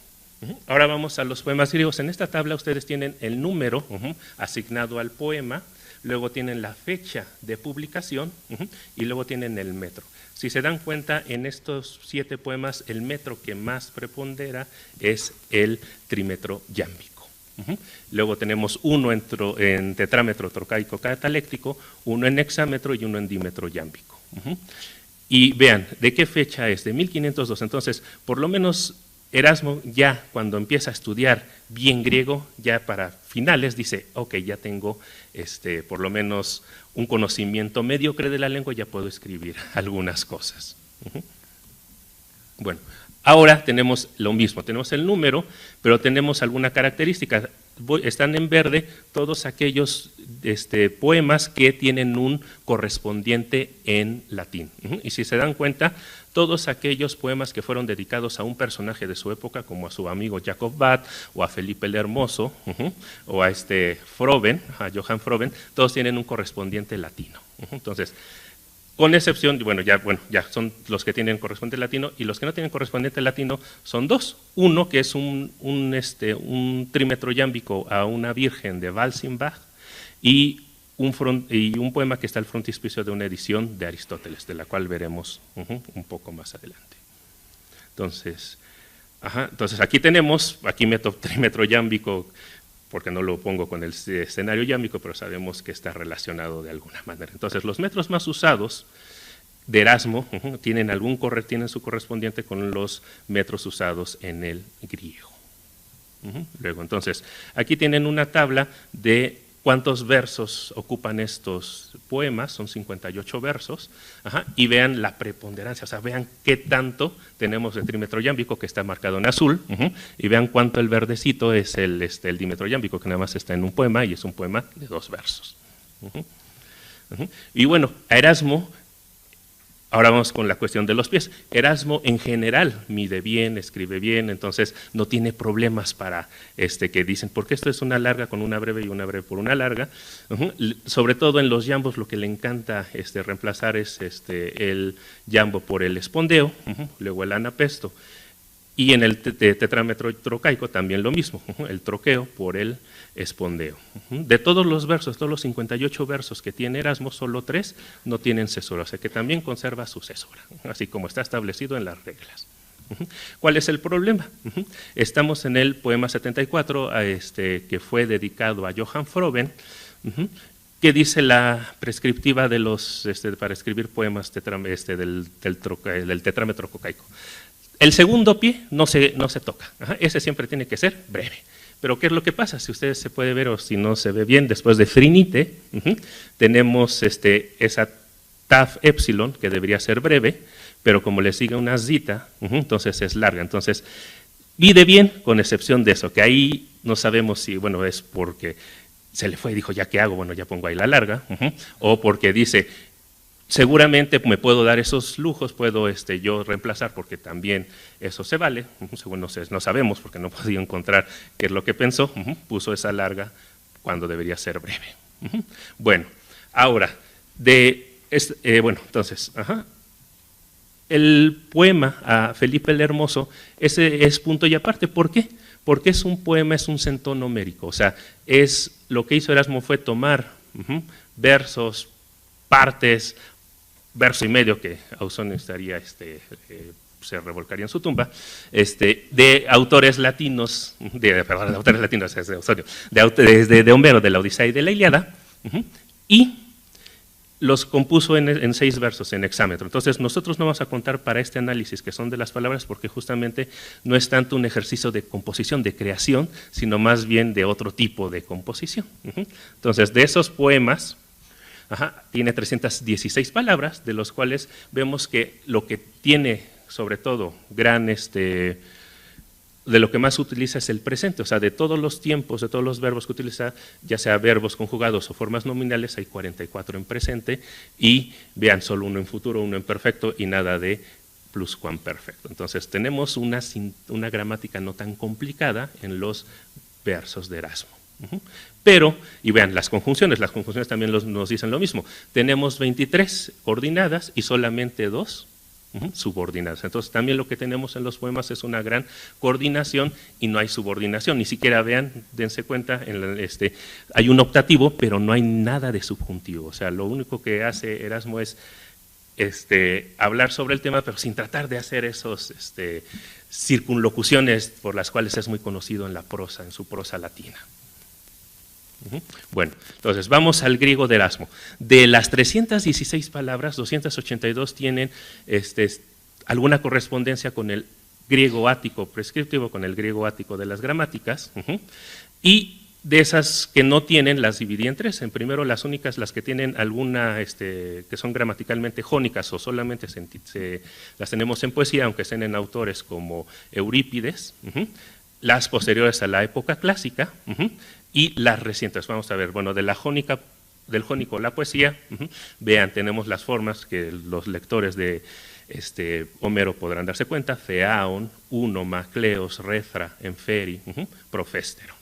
Ahora vamos a los poemas griegos. En esta tabla ustedes tienen el número asignado al poema, luego tienen la fecha de publicación y luego tienen el metro. Si se dan cuenta, en estos 7 poemas el metro que más prepondera es el trímetro iámbico. Luego tenemos uno en tetrámetro trocaico cataléctico, uno en hexámetro y uno en dímetro iámbico. Y vean, ¿de qué fecha es? De 1502. Entonces, por lo menos Erasmo ya cuando empieza a estudiar bien griego, ya para finales dice, ok, ya tengo por lo menos un conocimiento mediocre de la lengua, ya puedo escribir algunas cosas. Bueno, ahora tenemos lo mismo, tenemos el número, pero tenemos alguna característica. Están en verde todos aquellos poemas que tienen un correspondiente en latín. Y si se dan cuenta, todos aquellos poemas que fueron dedicados a un personaje de su época, como a su amigo Jacob Bad, o a Felipe el Hermoso, o a Froben, a Johann Froben, todos tienen un correspondiente latino. Entonces, con excepción, ya son los que tienen correspondiente latino, y los que no tienen correspondiente latino son 2. Uno que es un trímetro iámbico a una virgen de Wallenbach, y un poema que está al frontispicio de una edición de Aristóteles, de la cual veremos un poco más adelante. Entonces aquí meto trímetro iámbico, porque no lo pongo con el escenario iámbico, pero sabemos que está relacionado de alguna manera. Entonces, los metros más usados de Erasmo tienen su correspondiente con los metros usados en el griego. Luego, entonces, aquí tienen una tabla de cuántos versos ocupan estos poemas, son 58 versos, y vean la preponderancia, o sea, vean qué tanto tenemos de trímetro yámbico que está marcado en azul, y vean cuánto el verdecito es el dímetro yámbico, que nada más está en un poema, y es un poema de 2 versos. Y bueno, a Erasmo, ahora vamos con la cuestión de los pies. Erasmo en general mide bien, escribe bien, entonces no tiene problemas para que dicen, porque esto es una larga con una breve y una breve por una larga. Sobre todo en los jambos lo que le encanta reemplazar es el jambo por el espondeo, luego el anapesto. Y en el tetrámetro trocaico también lo mismo, el troqueo por el espondeo. De todos los versos, todos los 58 versos que tiene Erasmo, solo 3 no tienen cesura, o sea que también conserva su cesura, así como está establecido en las reglas. ¿Cuál es el problema? Estamos en el poema 74, que fue dedicado a Johann Froben, que dice la prescriptiva de los, para escribir poemas del tetrámetro cocaico. El segundo pie no se toca, ese siempre tiene que ser breve. Pero ¿qué es lo que pasa? Si ustedes se puede ver o si no se ve bien, después de frinite, tenemos esa taf epsilon, que debería ser breve, pero como le sigue una zita, entonces es larga. Entonces, mide bien, con excepción de eso, que ahí no sabemos si, bueno, es porque se le fue y dijo, ¿ya qué hago? Bueno, ya pongo ahí la larga, o porque dice, seguramente me puedo dar esos lujos, puedo yo reemplazar porque también eso se vale, según no sabemos porque no he podido encontrar qué es lo que pensó, puso esa larga cuando debería ser breve. Bueno, ahora, entonces, el poema a Felipe el Hermoso, ese es punto y aparte. ¿Por qué? Porque es un poema, es un centón homérico, o sea, lo que hizo Erasmo fue tomar versos, partes, verso y medio, que Ausonio estaría, se revolcaría en su tumba, de autores latinos, de Ausonio, de Homero, de la Odisea y de la Ilíada, y los compuso en 6 versos en hexámetro. Entonces nosotros no vamos a contar para este análisis que son de las palabras, porque justamente no es tanto un ejercicio de composición, de creación, sino más bien de otro tipo de composición. Entonces, de esos poemas, tiene 316 palabras, de los cuales vemos que lo que tiene, sobre todo, de lo que más utiliza es el presente, o sea, de todos los tiempos, de todos los verbos que utiliza, ya sea verbos conjugados o formas nominales, hay 44 en presente, y vean, solo uno en futuro, uno en perfecto, y nada de pluscuamperfecto. Entonces, tenemos una gramática no tan complicada en los versos de Erasmo. Pero, y vean, las conjunciones también nos dicen lo mismo. Tenemos 23 coordinadas y solamente 2 subordinadas. Entonces, también lo que tenemos en los poemas es una gran coordinación y no hay subordinación. Ni siquiera, vean, dense cuenta, hay un optativo, pero no hay nada de subjuntivo. O sea, lo único que hace Erasmo es hablar sobre el tema, pero sin tratar de hacer esos circunlocuciones por las cuales es muy conocido en la prosa, en su prosa latina. Bueno, entonces vamos al griego de Erasmo. De las 316 palabras, 282 tienen alguna correspondencia con el griego ático prescriptivo, con el griego ático de las gramáticas, y de esas que no tienen las dividí en 3. En primero, las únicas, las que tienen alguna, que son gramaticalmente jónicas o solamente las tenemos en poesía, aunque estén en autores como Eurípides, las posteriores a la época clásica, y las recientes. Vamos a ver, bueno, del jónico la poesía, vean, tenemos las formas que los lectores de Homero podrán darse cuenta: theaon, unoma, cleos, refra, enferi, proféstero.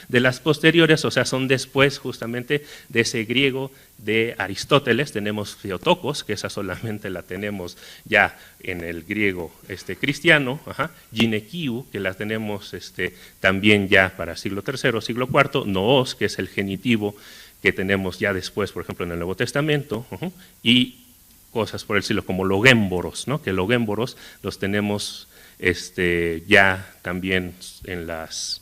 De las posteriores, o sea, son después justamente de ese griego de Aristóteles, tenemos Theotokos, que esa solamente la tenemos ya en el griego cristiano, Ginekiu, que la tenemos también ya para siglo III, siglo IV, Noos, que es el genitivo que tenemos ya después, por ejemplo, en el Nuevo Testamento, y cosas por el estilo como logémboros, ¿no? Que logémboros los tenemos ya también en las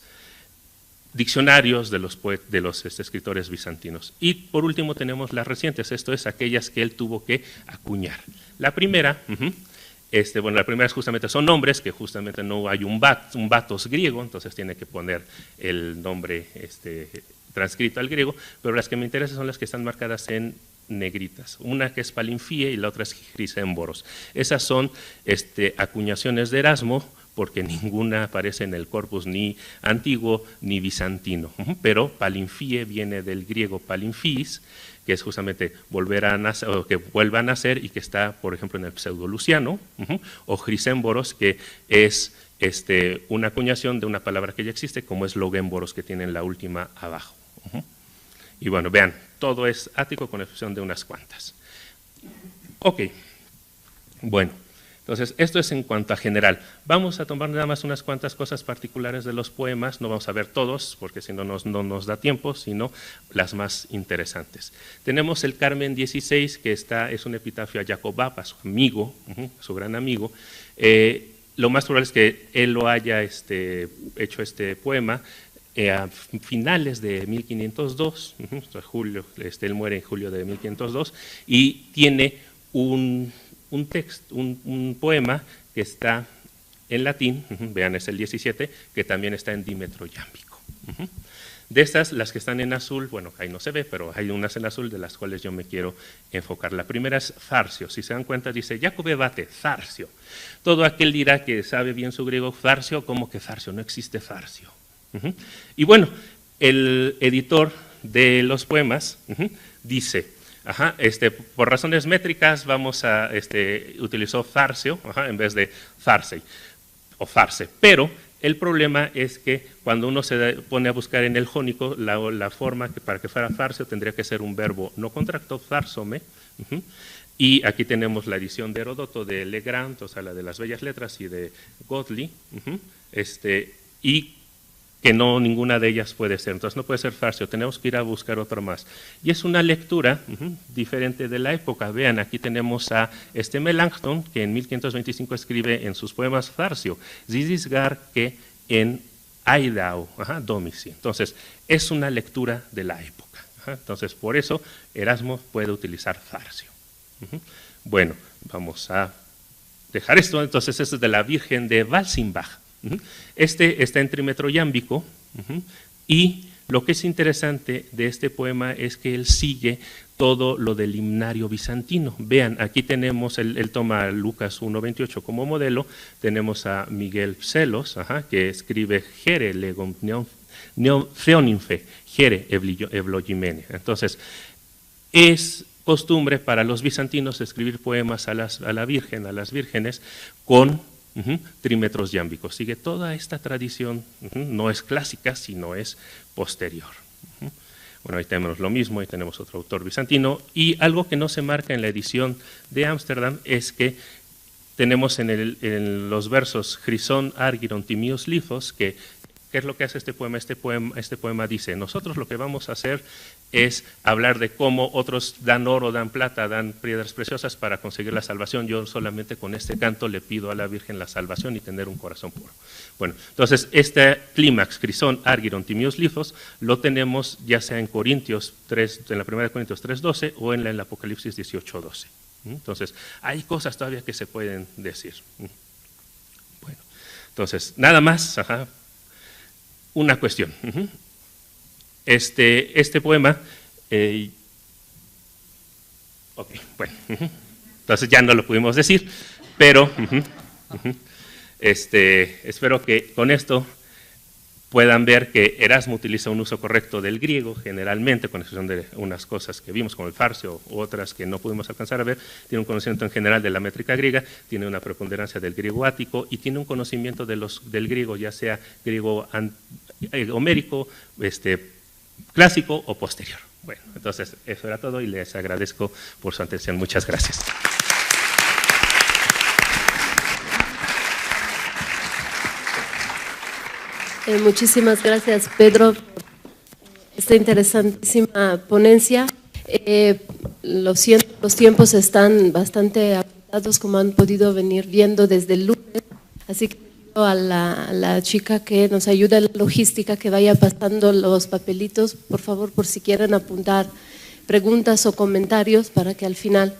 diccionarios de los escritores bizantinos. Y por último tenemos las recientes, esto es aquellas que él tuvo que acuñar. La primera Bueno, la primera justamente son nombres, que justamente no hay un batos griego, entonces tiene que poner el nombre transcrito al griego, pero las que me interesan son las que están marcadas en negritas, una que es Palinfie y la otra es Crisémboros. Esas son acuñaciones de Erasmo, porque ninguna aparece en el corpus ni antiguo ni bizantino, pero Palinfie viene del griego palinfis, que es justamente volver a nacer, o que vuelva a nacer, y que está, por ejemplo, en el pseudo-luciano, o Crisémboros, que es una acuñación de una palabra que ya existe, como es Logémboros, que tiene la última abajo. Y bueno, vean, todo es ático con excepción de unas cuantas. Ok, bueno. Entonces, esto es en cuanto a general. Vamos a tomar nada más unas cuantas cosas particulares de los poemas, no vamos a ver todos, porque si no, no nos da tiempo, sino las más interesantes. Tenemos el Carmen 16, que es un epitafio a Jacobab, a su amigo, su gran amigo. Lo más probable es que él lo haya hecho este poema a finales de 1502, julio, él muere en julio de 1502, y tiene un poema que está en latín, vean, es el 17, que también está en dímetro iámbico. De estas, las que están en azul, bueno, ahí no se ve, pero hay unas en azul de las cuales yo me quiero enfocar. La primera es Tharcio. Si se dan cuenta, dice, Jacobe bate, Tharcio. Todo aquel dirá que sabe bien su griego, Tharcio, ¿cómo que Tharcio? No existe Tharcio. Y bueno, el editor de los poemas dice, por razones métricas utilizó Tharcio en vez de Tharsei o Tharse, pero el problema es que cuando uno se pone a buscar en el jónico, la forma que para que fuera Tharcio tendría que ser un verbo no contracto, Tharsome, y aquí tenemos la edición de Heródoto, de Legrand, o sea, la de las bellas letras, y de Godley, y que no, ninguna de ellas puede ser, entonces no puede ser Tharcio, tenemos que ir a buscar otro más. Y es una lectura diferente de la época. Vean, aquí tenemos a Melanchthon, que en 1525 escribe en sus poemas Tharcio, Zizisgar que en Aidao, Domici. Entonces, es una lectura de la época. Entonces, por eso Erasmo puede utilizar Tharcio. Bueno, vamos a dejar esto. Entonces, esto es de la Virgen de Walsimbach. Está en trímetro iámbico, y lo que es interesante de este poema es que él sigue todo lo del himnario bizantino. Vean, aquí tenemos, él toma Lucas 1.28 como modelo, tenemos a Miguel Pselos, que escribe Jere legom theoninfe, Jere eblogimene. Entonces, es costumbre para los bizantinos escribir poemas a la Virgen, a las vírgenes, con trímetros iámbicos. Sigue toda esta tradición, no es clásica, sino es posterior. Bueno, ahí tenemos lo mismo, ahí tenemos otro autor bizantino, y algo que no se marca en la edición de Ámsterdam es que tenemos en los versos Chrysón, Argiron, Timios, Lithos, que ¿qué es lo que hace este poema? Este poema dice, nosotros lo que vamos a hacer es hablar de cómo otros dan oro, dan plata, dan piedras preciosas para conseguir la salvación. Yo solamente con este canto le pido a la Virgen la salvación y tener un corazón puro. Bueno, entonces este clímax, Chrysón, Argiron, Timios, Lithos, lo tenemos ya sea en Corintios 3, en la primera de Corintios 3.12 o en el Apocalipsis 18.12. Entonces, hay cosas todavía que se pueden decir. Bueno, entonces, nada más, una cuestión. Este poema, ok, bueno, entonces ya no lo pudimos decir, pero espero que con esto puedan ver que Erasmo utiliza un uso correcto del griego, generalmente, con excepción de unas cosas que vimos, como el Tharcio, u otras que no pudimos alcanzar a ver. Tiene un conocimiento en general de la métrica griega, tiene una preponderancia del griego ático y tiene un conocimiento del griego, ya sea griego homérico, clásico o posterior. Bueno, entonces eso era todo y les agradezco por su atención. Muchas gracias. Muchísimas gracias, Pedro, por esta interesantísima ponencia. Lo siento, los tiempos están bastante apretados, como han podido venir viendo desde el lunes, así que pido a la chica que nos ayude en la logística que vaya pasando los papelitos, por favor, por si quieren apuntar preguntas o comentarios para que al final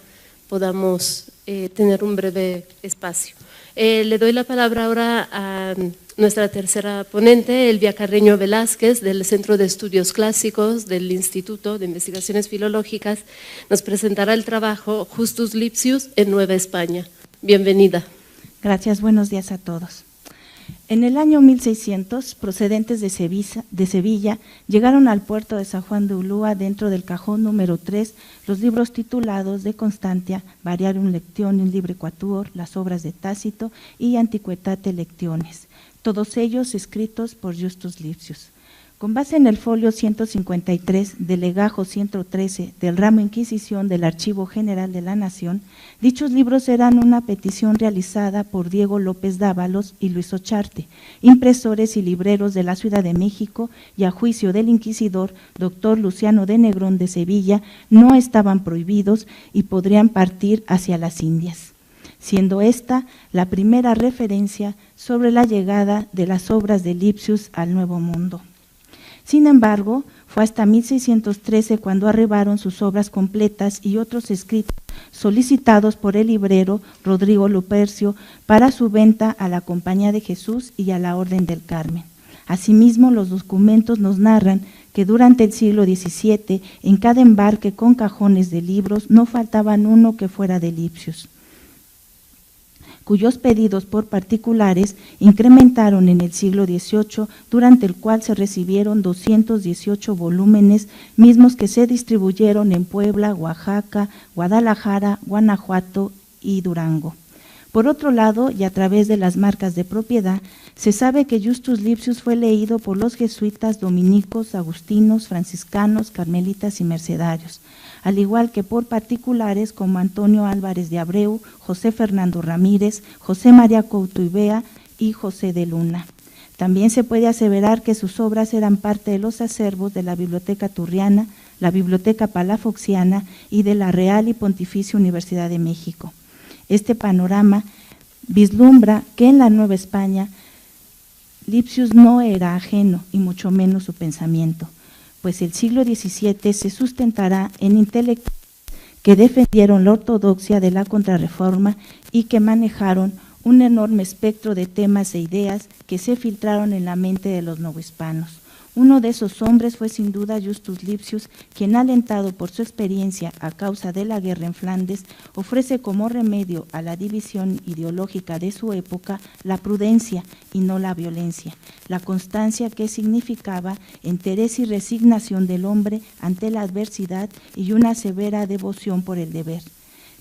podamos tener un breve espacio. Le doy la palabra ahora a nuestra tercera ponente, Elvia Carreño Velázquez, del Centro de Estudios Clásicos del Instituto de Investigaciones Filológicas. Nos presentará el trabajo Justus Lipsius en Nueva España. Bienvenida. Gracias, buenos días a todos. En el año 1600, procedentes de Sevilla, llegaron al puerto de San Juan de Ulúa, dentro del cajón número 3, los libros titulados de Constantia, Variarum Lectionum Libre Quatuor, las obras de Tácito y Antiquetate Lectiones, todos ellos escritos por Justus Lipsius. Con base en el folio 153 del legajo 113 del ramo Inquisición del Archivo General de la Nación, dichos libros eran una petición realizada por Diego López Dávalos y Luis Ocharte, impresores y libreros de la Ciudad de México, y a juicio del inquisidor doctor Luciano de Negrón de Sevilla, no estaban prohibidos y podrían partir hacia las Indias, siendo esta la primera referencia sobre la llegada de las obras de Lipsius al Nuevo Mundo. Sin embargo, fue hasta 1613 cuando arribaron sus obras completas y otros escritos solicitados por el librero Rodrigo Lupercio para su venta a la Compañía de Jesús y a la Orden del Carmen. Asimismo, los documentos nos narran que durante el siglo XVII, en cada embarque con cajones de libros, no faltaban uno que fuera de Lipsius, cuyos pedidos por particulares incrementaron en el siglo XVIII, durante el cual se recibieron 218 volúmenes, mismos que se distribuyeron en Puebla, Oaxaca, Guadalajara, Guanajuato y Durango. Por otro lado, y a través de las marcas de propiedad, se sabe que Justus Lipsius fue leído por los jesuitas, dominicos, agustinos, franciscanos, carmelitas y mercedarios, al igual que por particulares como Antonio Álvarez de Abreu, José Fernando Ramírez, José María Couto y Bea y José de Luna. También se puede aseverar que sus obras eran parte de los acervos de la Biblioteca Turriana, la Biblioteca Palafoxiana y de la Real y Pontificia Universidad de México. Este panorama vislumbra que en la Nueva España Lipsius no era ajeno, y mucho menos su pensamiento, pues el siglo XVII se sustentará en intelectuales que defendieron la ortodoxia de la Contrarreforma y que manejaron un enorme espectro de temas e ideas que se filtraron en la mente de los novohispanos. Uno de esos hombres fue sin duda Justus Lipsius, quien, alentado por su experiencia a causa de la guerra en Flandes, ofrece como remedio a la división ideológica de su época la prudencia y no la violencia, la constancia que significaba entereza y resignación del hombre ante la adversidad y una severa devoción por el deber.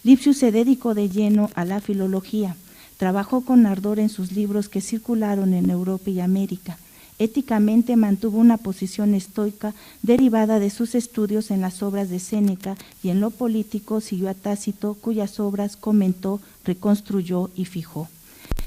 Lipsius se dedicó de lleno a la filología, trabajó con ardor en sus libros que circularon en Europa y América. Éticamente mantuvo una posición estoica derivada de sus estudios en las obras de Séneca, y en lo político siguió a Tácito, cuyas obras comentó, reconstruyó y fijó.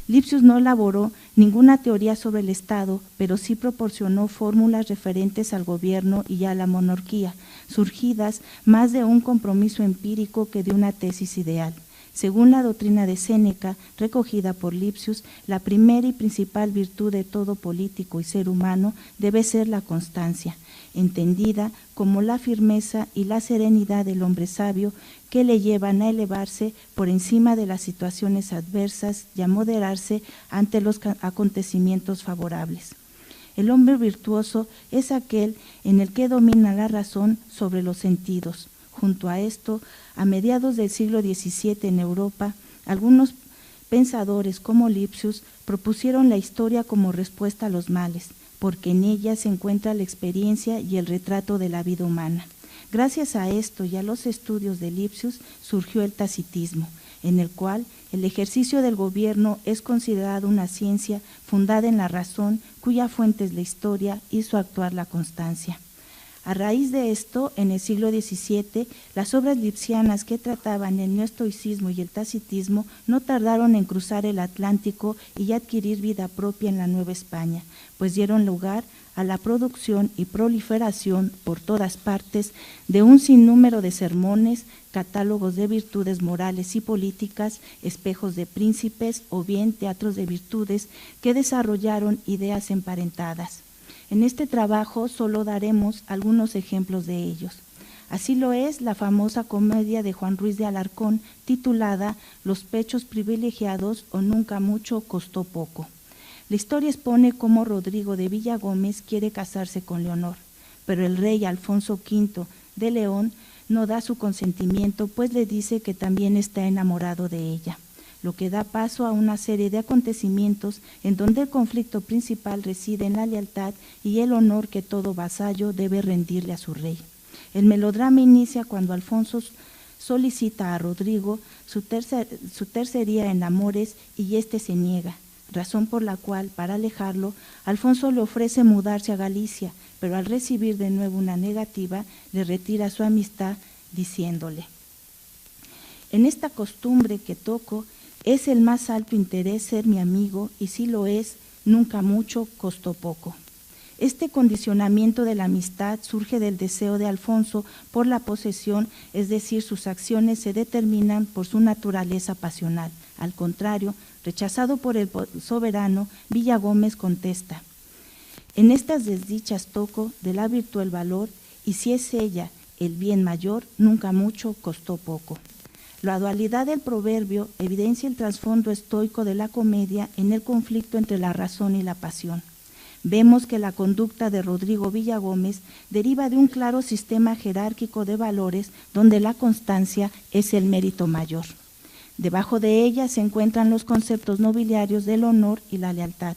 Lipsius no elaboró ninguna teoría sobre el Estado, pero sí proporcionó fórmulas referentes al gobierno y a la monarquía, surgidas más de un compromiso empírico que de una tesis ideal. Según la doctrina de Séneca, recogida por Lipsius, la primera y principal virtud de todo político y ser humano debe ser la constancia, entendida como la firmeza y la serenidad del hombre sabio que le llevan a elevarse por encima de las situaciones adversas y a moderarse ante los acontecimientos favorables. El hombre virtuoso es aquel en el que domina la razón sobre los sentidos. Junto a esto, a mediados del siglo XVII en Europa, algunos pensadores como Lipsius propusieron la historia como respuesta a los males, porque en ella se encuentra la experiencia y el retrato de la vida humana. Gracias a esto y a los estudios de Lipsius surgió el tacitismo, en el cual el ejercicio del gobierno es considerado una ciencia fundada en la razón, cuya fuente es la historia y su actuar la constancia. A raíz de esto, en el siglo XVII, las obras lipsianas que trataban el neoestoicismo y el tacitismo no tardaron en cruzar el Atlántico y adquirir vida propia en la Nueva España, pues dieron lugar a la producción y proliferación por todas partes de un sinnúmero de sermones, catálogos de virtudes morales y políticas, espejos de príncipes o bien teatros de virtudes que desarrollaron ideas emparentadas. En este trabajo solo daremos algunos ejemplos de ellos. Así lo es la famosa comedia de Juan Ruiz de Alarcón, titulada Los pechos privilegiados o Nunca mucho costó poco. La historia expone cómo Rodrigo de Villagómez quiere casarse con Leonor, pero el rey Alfonso V de León no da su consentimiento, pues le dice que también está enamorado de ella, lo que da paso a una serie de acontecimientos en donde el conflicto principal reside en la lealtad y el honor que todo vasallo debe rendirle a su rey. El melodrama inicia cuando Alfonso solicita a Rodrigo su tercería en amores y éste se niega, razón por la cual, para alejarlo, Alfonso le ofrece mudarse a Galicia, pero al recibir de nuevo una negativa, le retira su amistad diciéndole: en esta costumbre que toco, es el más alto interés ser mi amigo, y si lo es, nunca mucho costó poco. Este condicionamiento de la amistad surge del deseo de Alfonso por la posesión, es decir, sus acciones se determinan por su naturaleza pasional. Al contrario, rechazado por el soberano, Villagómez contesta: en estas desdichas toco de la virtud el valor, y si es ella el bien mayor, nunca mucho costó poco. La dualidad del proverbio evidencia el trasfondo estoico de la comedia en el conflicto entre la razón y la pasión. Vemos que la conducta de Rodrigo Villagómez deriva de un claro sistema jerárquico de valores donde la constancia es el mérito mayor. Debajo de ella se encuentran los conceptos nobiliarios del honor y la lealtad,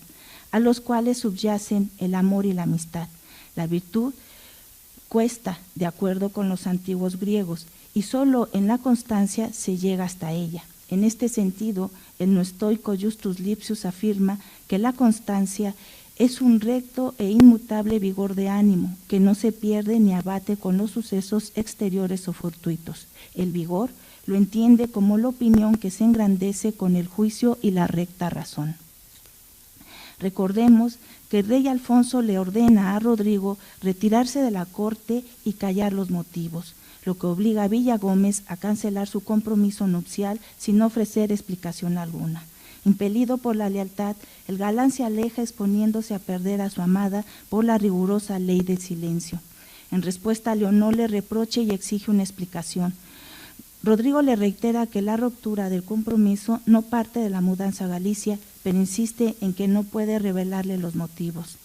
a los cuales subyacen el amor y la amistad. La virtud cuesta, de acuerdo con los antiguos griegos, y solo en la constancia se llega hasta ella. En este sentido, el noestoico Justus Lipsius afirma que la constancia es un recto e inmutable vigor de ánimo que no se pierde ni abate con los sucesos exteriores o fortuitos. El vigor lo entiende como la opinión que se engrandece con el juicio y la recta razón. Recordemos que el rey Alfonso le ordena a Rodrigo retirarse de la corte y callar los motivos, lo que obliga a Villagómez a cancelar su compromiso nupcial sin ofrecer explicación alguna. Impelido por la lealtad, el galán se aleja exponiéndose a perder a su amada por la rigurosa ley del silencio. En respuesta, Leonor le reprocha y exige una explicación. Rodrigo le reitera que la ruptura del compromiso no parte de la mudanza a Galicia, pero insiste en que no puede revelarle los motivos.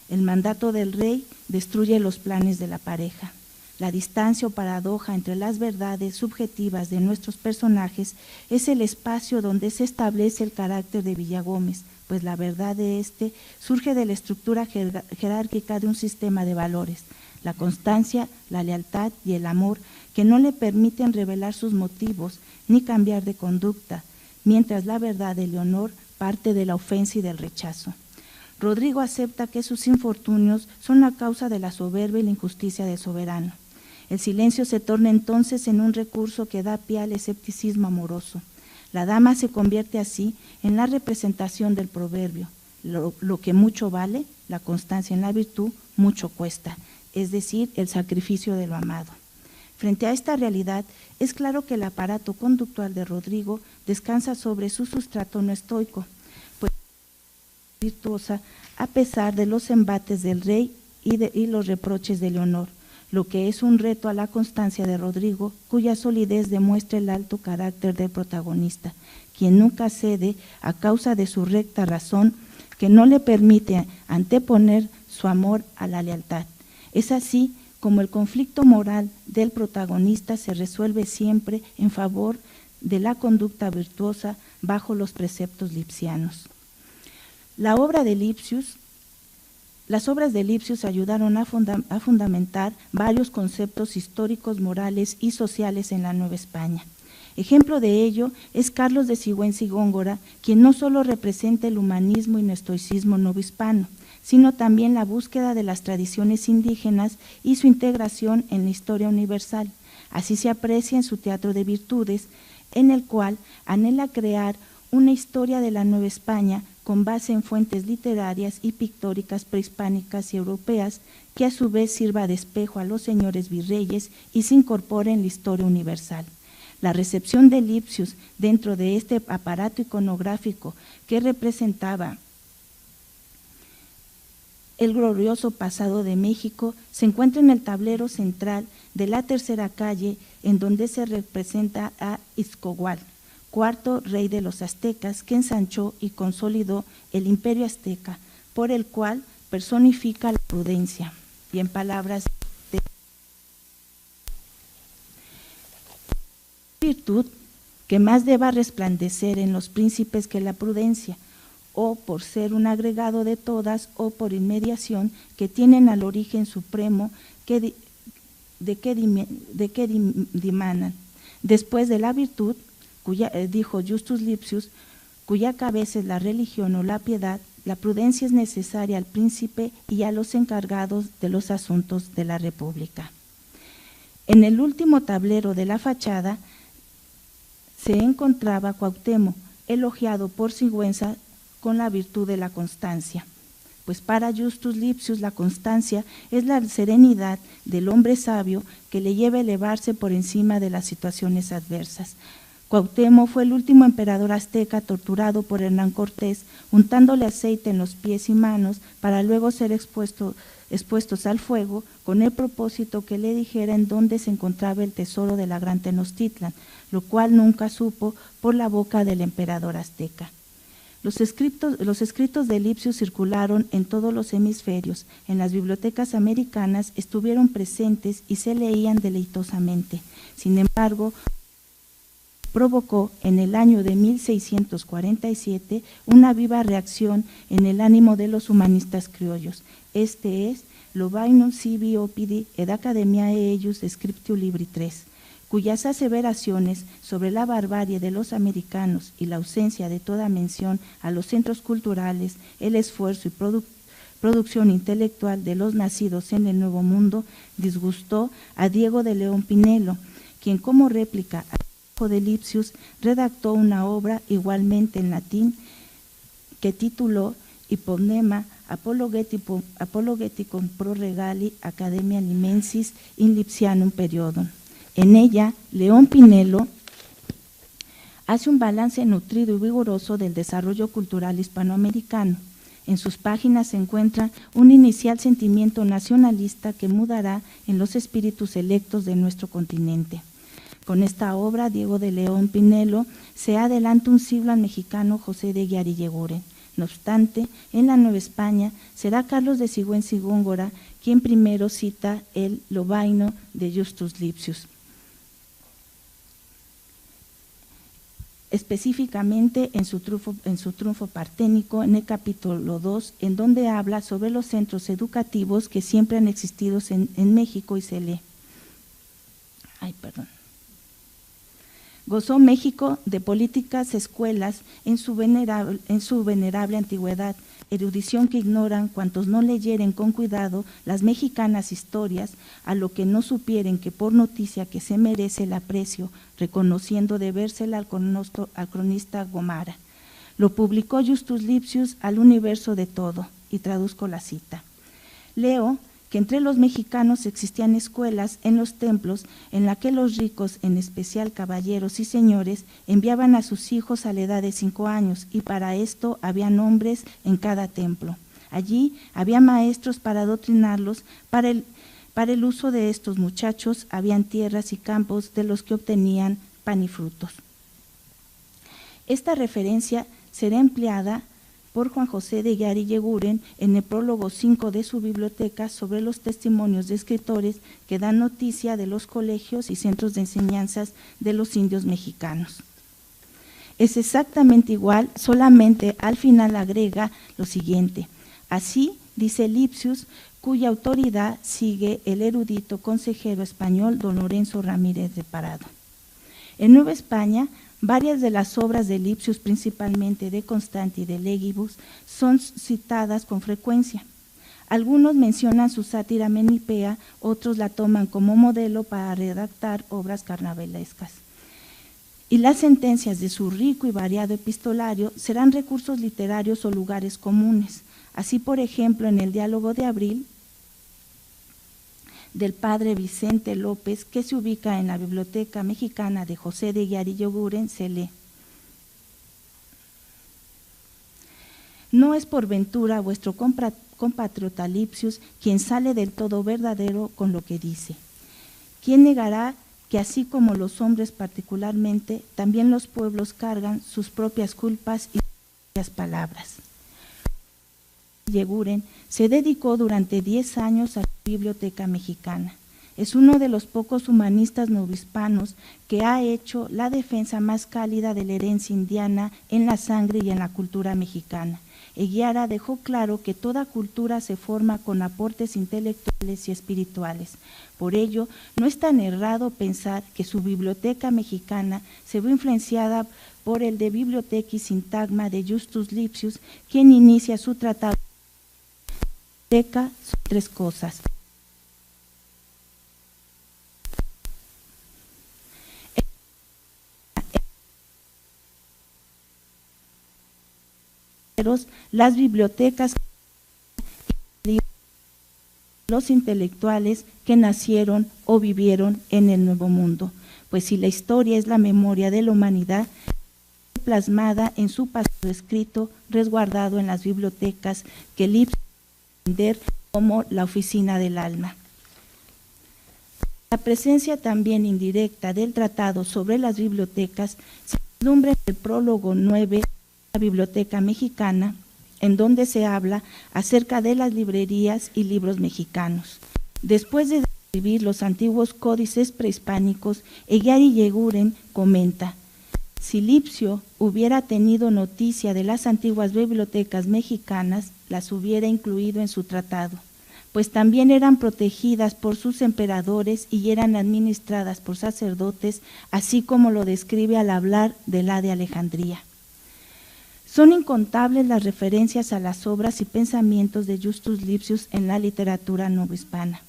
El mandato del rey destruye los planes de la pareja. La distancia o paradoja entre las verdades subjetivas de nuestros personajes es el espacio donde se establece el carácter de Villagómez, pues la verdad de éste surge de la estructura jerárquica de un sistema de valores, la constancia, la lealtad y el amor, que no le permiten revelar sus motivos ni cambiar de conducta, mientras la verdad de Leonor parte de la ofensa y del rechazo. Rodrigo acepta que sus infortunios son a causa de la soberbia y la injusticia del soberano. El silencio se torna entonces en un recurso que da pie al escepticismo amoroso. La dama se convierte así en la representación del proverbio: lo que mucho vale, la constancia en la virtud, mucho cuesta, es decir, el sacrificio de lo amado. Frente a esta realidad, es claro que el aparato conductual de Rodrigo descansa sobre su sustrato no estoico, pues es virtuosa a pesar de los embates del rey y los reproches de Leonor, lo que es un reto a la constancia de Rodrigo, cuya solidez demuestra el alto carácter del protagonista, quien nunca cede a causa de su recta razón que no le permite anteponer su amor a la lealtad. Es así como el conflicto moral del protagonista se resuelve siempre en favor de la conducta virtuosa bajo los preceptos lipsianos. Las obras de Lipsius ayudaron a fundamentar varios conceptos históricos, morales y sociales en la Nueva España. Ejemplo de ello es Carlos de Sigüenza y Góngora, quien no solo representa el humanismo y el estoicismo novohispano, sino también la búsqueda de las tradiciones indígenas y su integración en la historia universal. Así se aprecia en su Teatro de Virtudes, en el cual anhela crear una historia de la Nueva España con base en fuentes literarias y pictóricas prehispánicas y europeas, que a su vez sirva de espejo a los señores virreyes y se incorpore en la historia universal. La recepción de Lipsius dentro de este aparato iconográfico que representaba el glorioso pasado de México, se encuentra en el tablero central de la tercera calle, en donde se representa a Ixcoatl, cuarto rey de los aztecas, que ensanchó y consolidó el imperio azteca, por el cual personifica la prudencia. Y en palabras de virtud que más deba resplandecer en los príncipes que la prudencia, o por ser un agregado de todas, o por inmediación, que tienen al origen supremo de que dimanan. Después de la virtud, dijo Justus Lipsius, cuya cabeza es la religión o la piedad, la prudencia es necesaria al príncipe y a los encargados de los asuntos de la república. En el último tablero de la fachada se encontraba Cuauhtémoc, elogiado por Sigüenza con la virtud de la constancia. Pues para Justus Lipsius la constancia es la serenidad del hombre sabio que le lleva a elevarse por encima de las situaciones adversas. Cuauhtémoc fue el último emperador azteca torturado por Hernán Cortés, untándole aceite en los pies y manos para luego ser expuestos al fuego con el propósito que le dijera en dónde se encontraba el tesoro de la gran Tenochtitlan, lo cual nunca supo por la boca del emperador azteca. Los escritos de Lipsius circularon en todos los hemisferios, en las bibliotecas americanas estuvieron presentes y se leían deleitosamente. Sin embargo, provocó en el año de 1647 una viva reacción en el ánimo de los humanistas criollos. Este es Lobainum sibi opidi ed Academiae eius scriptio libri 3, cuyas aseveraciones sobre la barbarie de los americanos y la ausencia de toda mención a los centros culturales, el esfuerzo y producción intelectual de los nacidos en el Nuevo Mundo disgustó a Diego de León Pinelo, quien como réplica al trabajo de Lipsius redactó una obra igualmente en latín que tituló Hypomnema Apologeticum pro regali Academia Limensis in Lipsianum Periodum. En ella, León Pinelo hace un balance nutrido y vigoroso del desarrollo cultural hispanoamericano. En sus páginas se encuentra un inicial sentimiento nacionalista que mudará en los espíritus electos de nuestro continente. Con esta obra, Diego de León Pinelo se adelanta un siglo al mexicano José de Eguiar Yeyguren. No obstante, en la Nueva España será Carlos de Sigüenza y Góngora quien primero cita el Lobaino de Justus Lipsius, específicamente en su triunfo parténico, en el capítulo 2, en donde habla sobre los centros educativos que siempre han existido en México y se lee. Gozó México de políticas escuelas en su venerable antigüedad, erudición que ignoran cuantos no leyeren con cuidado las mexicanas historias, a lo que no supieren que por noticia que se merece el aprecio, reconociendo debérsela al cronista Gomara. Lo publicó Justus Lipsius al universo de todo, y traduzco la cita. Leo que entre los mexicanos existían escuelas en los templos en la que los ricos, en especial caballeros y señores, enviaban a sus hijos a la edad de 5 años y para esto habían hombres en cada templo. Allí había maestros para adoctrinarlos, para el uso de estos muchachos habían tierras y campos de los que obtenían pan y frutos. Esta referencia será empleada por Juan José de Eguiar Yeyguren en el prólogo 5 de su biblioteca sobre los testimonios de escritores que dan noticia de los colegios y centros de enseñanzas de los indios mexicanos. Es exactamente igual, solamente al final agrega lo siguiente: así, dice Lipsius, cuya autoridad sigue el erudito consejero español don Lorenzo Ramírez de Parado. En Nueva España, varias de las obras de Lipsius, principalmente de Constanti y de Legibus, son citadas con frecuencia. Algunos mencionan su sátira menipea, otros la toman como modelo para redactar obras carnavalescas. Y las sentencias de su rico y variado epistolario serán recursos literarios o lugares comunes. Así, por ejemplo, en el Diálogo de Abril, del padre Vicente López, que se ubica en la Biblioteca Mexicana de José de Eguiar Yeyguren, se lee: ¿No es por ventura vuestro compatriota Lipsius, quien sale del todo verdadero con lo que dice. ¿Quién negará que así como los hombres particularmente, también los pueblos cargan sus propias culpas y sus propias palabras? Yeguren se dedicó durante 10 años a la Biblioteca Mexicana. Es uno de los pocos humanistas novohispanos que ha hecho la defensa más cálida de la herencia indiana en la sangre y en la cultura mexicana. Eguiara dejó claro que toda cultura se forma con aportes intelectuales y espirituales. Por ello, no es tan errado pensar que su Biblioteca Mexicana se vio influenciada por el de Bibliotheca Syntagma de Justus Lipsius, quien inicia su tratado. Son 3 cosas. Las bibliotecas, los intelectuales que nacieron o vivieron en el Nuevo Mundo. Pues si la historia es la memoria de la humanidad, plasmada en su pasado escrito, resguardado en las bibliotecas que Lipsius entender como la oficina del alma. La presencia también indirecta del tratado sobre las bibliotecas se vislumbra en el prólogo 9 de la Biblioteca Mexicana, en donde se habla acerca de las librerías y libros mexicanos. Después de describir los antiguos códices prehispánicos, Eguiara Yeguren comenta: si Lipsio hubiera tenido noticia de las antiguas bibliotecas mexicanas, las hubiera incluido en su tratado, pues también eran protegidas por sus emperadores y eran administradas por sacerdotes, así como lo describe al hablar de la de Alejandría. Son incontables las referencias a las obras y pensamientos de Justus Lipsius en la literatura novohispana,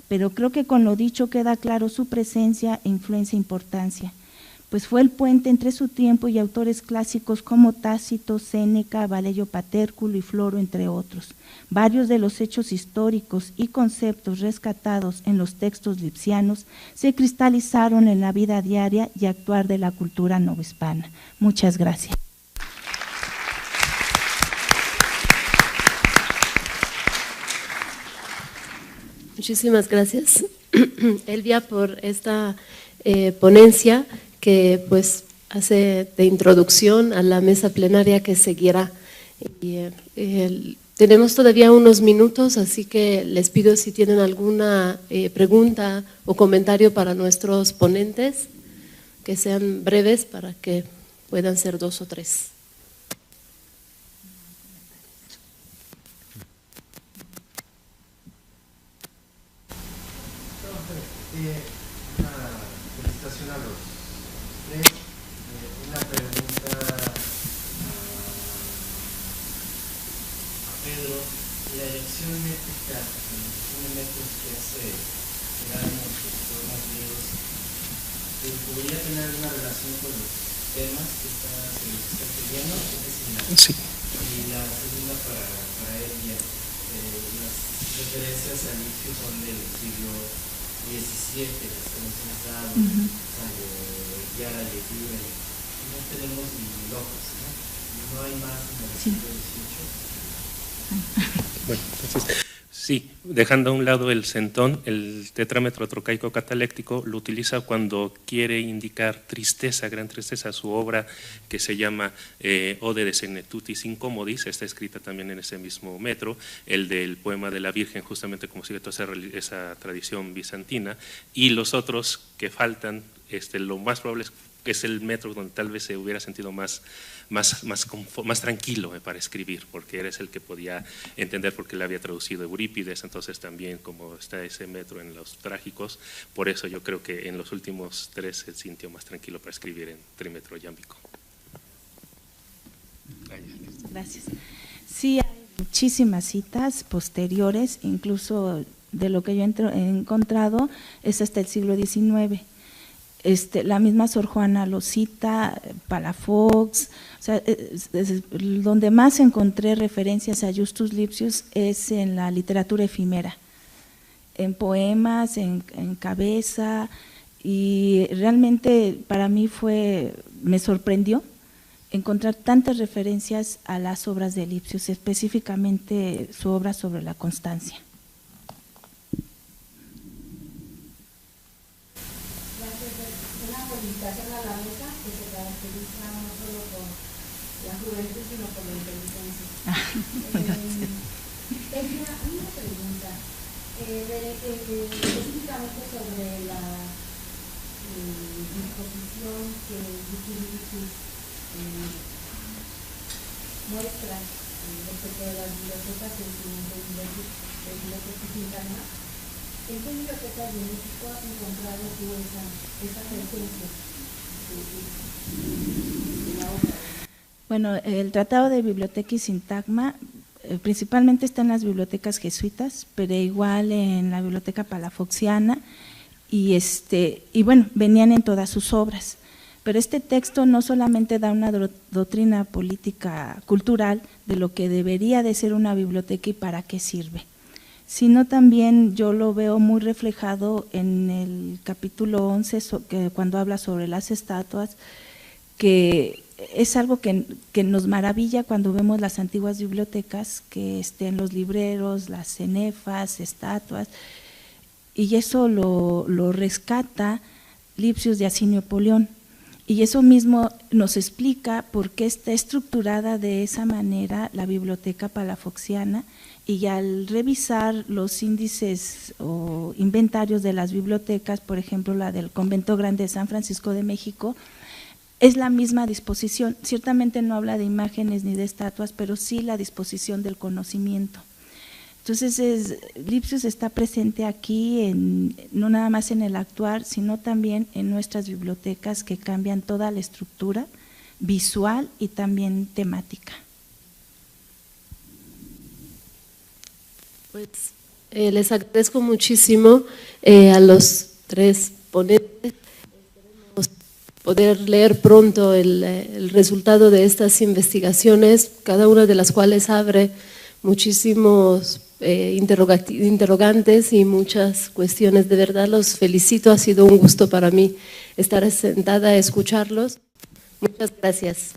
pero creo que con lo dicho queda claro su presencia, influencia e importancia, pues fue el puente entre su tiempo y autores clásicos como Tácito, Séneca, Vallejo Patérculo y Floro, entre otros. Varios de los hechos históricos y conceptos rescatados en los textos lipsianos se cristalizaron en la vida diaria y actuar de la cultura novohispana. Muchas gracias. Muchísimas gracias, Elvia, por esta ponencia que pues hace de introducción a la mesa plenaria que seguirá. Tenemos todavía unos minutos, así que les pido si tienen alguna pregunta o comentario para nuestros ponentes, que sean breves para que puedan ser 2 o 3. Una felicitación a los tres. Una pregunta a Pedro. La elección métrica en los metros que hace Jerónimo en sus poemas griegos, ¿podría tener alguna relación con los temas que se los está escribiendo? Sí. Y la segunda para Elvia, las referencias a Lipsius son del siglo 17, las que nos has dado, Eguiara Yeguren, no tenemos ni locos, ¿no? No hay más en el siglo XVIII. Bueno, entonces, sí, dejando a un lado el centón, el tetrámetro trocaico cataléctico lo utiliza cuando quiere indicar tristeza, gran tristeza. Su obra que se llama Ode de Senectutis Incomodis, está escrita también en ese mismo metro, el del poema de la Virgen, justamente como sigue toda esa tradición bizantina, y los otros que faltan, lo más probable es el metro donde tal vez se hubiera sentido más tranquilo para escribir, porque eres el que podía entender porque le había traducido Eurípides, entonces también como está ese metro en los trágicos, por eso yo creo que en los últimos 3 se sintió más tranquilo para escribir en trímetro yámbico. Gracias. Sí, hay muchísimas citas posteriores, incluso de lo que yo he encontrado es hasta el siglo XIX. La misma Sor Juana lo cita, Palafox, o sea, donde más encontré referencias a Justus Lipsius es en la literatura efímera, en poemas, en cabeza, y realmente para mí me sorprendió encontrar tantas referencias a las obras de Lipsius, específicamente su obra sobre la constancia. Una felicitación a la mesa que se caracteriza no solo por la juventud, sino por la inteligencia. Una pregunta, específicamente sobre la disposición que Lipsius muestra respecto de las bibliotecas en su biblioteca interna. ¿En qué bibliotecas de México has encontrado tú esa presencia de la obra? Bueno, el Tratado de Biblioteca y Sintagma principalmente está en las bibliotecas jesuitas, pero igual en la Biblioteca Palafoxiana, y bueno, venían en todas sus obras. Pero este texto no solamente da una doctrina política cultural de lo que debería de ser una biblioteca y para qué sirve, sino también yo lo veo muy reflejado en el capítulo 11, cuando habla sobre las estatuas, que es algo que nos maravilla cuando vemos las antiguas bibliotecas, que estén los libreros, las cenefas, estatuas, y eso lo rescata Lipsius de Asinio Polión. Y eso mismo nos explica por qué está estructurada de esa manera la biblioteca palafoxiana, y al revisar los índices o inventarios de las bibliotecas, por ejemplo la del Convento Grande de San Francisco de México, es la misma disposición. Ciertamente no habla de imágenes ni de estatuas, pero sí la disposición del conocimiento. Entonces, Lipsius está presente aquí, no nada más en el actuar, sino también en nuestras bibliotecas, que cambian toda la estructura visual y también temática. Pues les agradezco muchísimo a los tres ponentes. Esperemos poder leer pronto el resultado de estas investigaciones, cada una de las cuales abre muchísimos interrogantes y muchas cuestiones. De verdad los felicito, ha sido un gusto para mí estar sentada a escucharlos. Muchas gracias.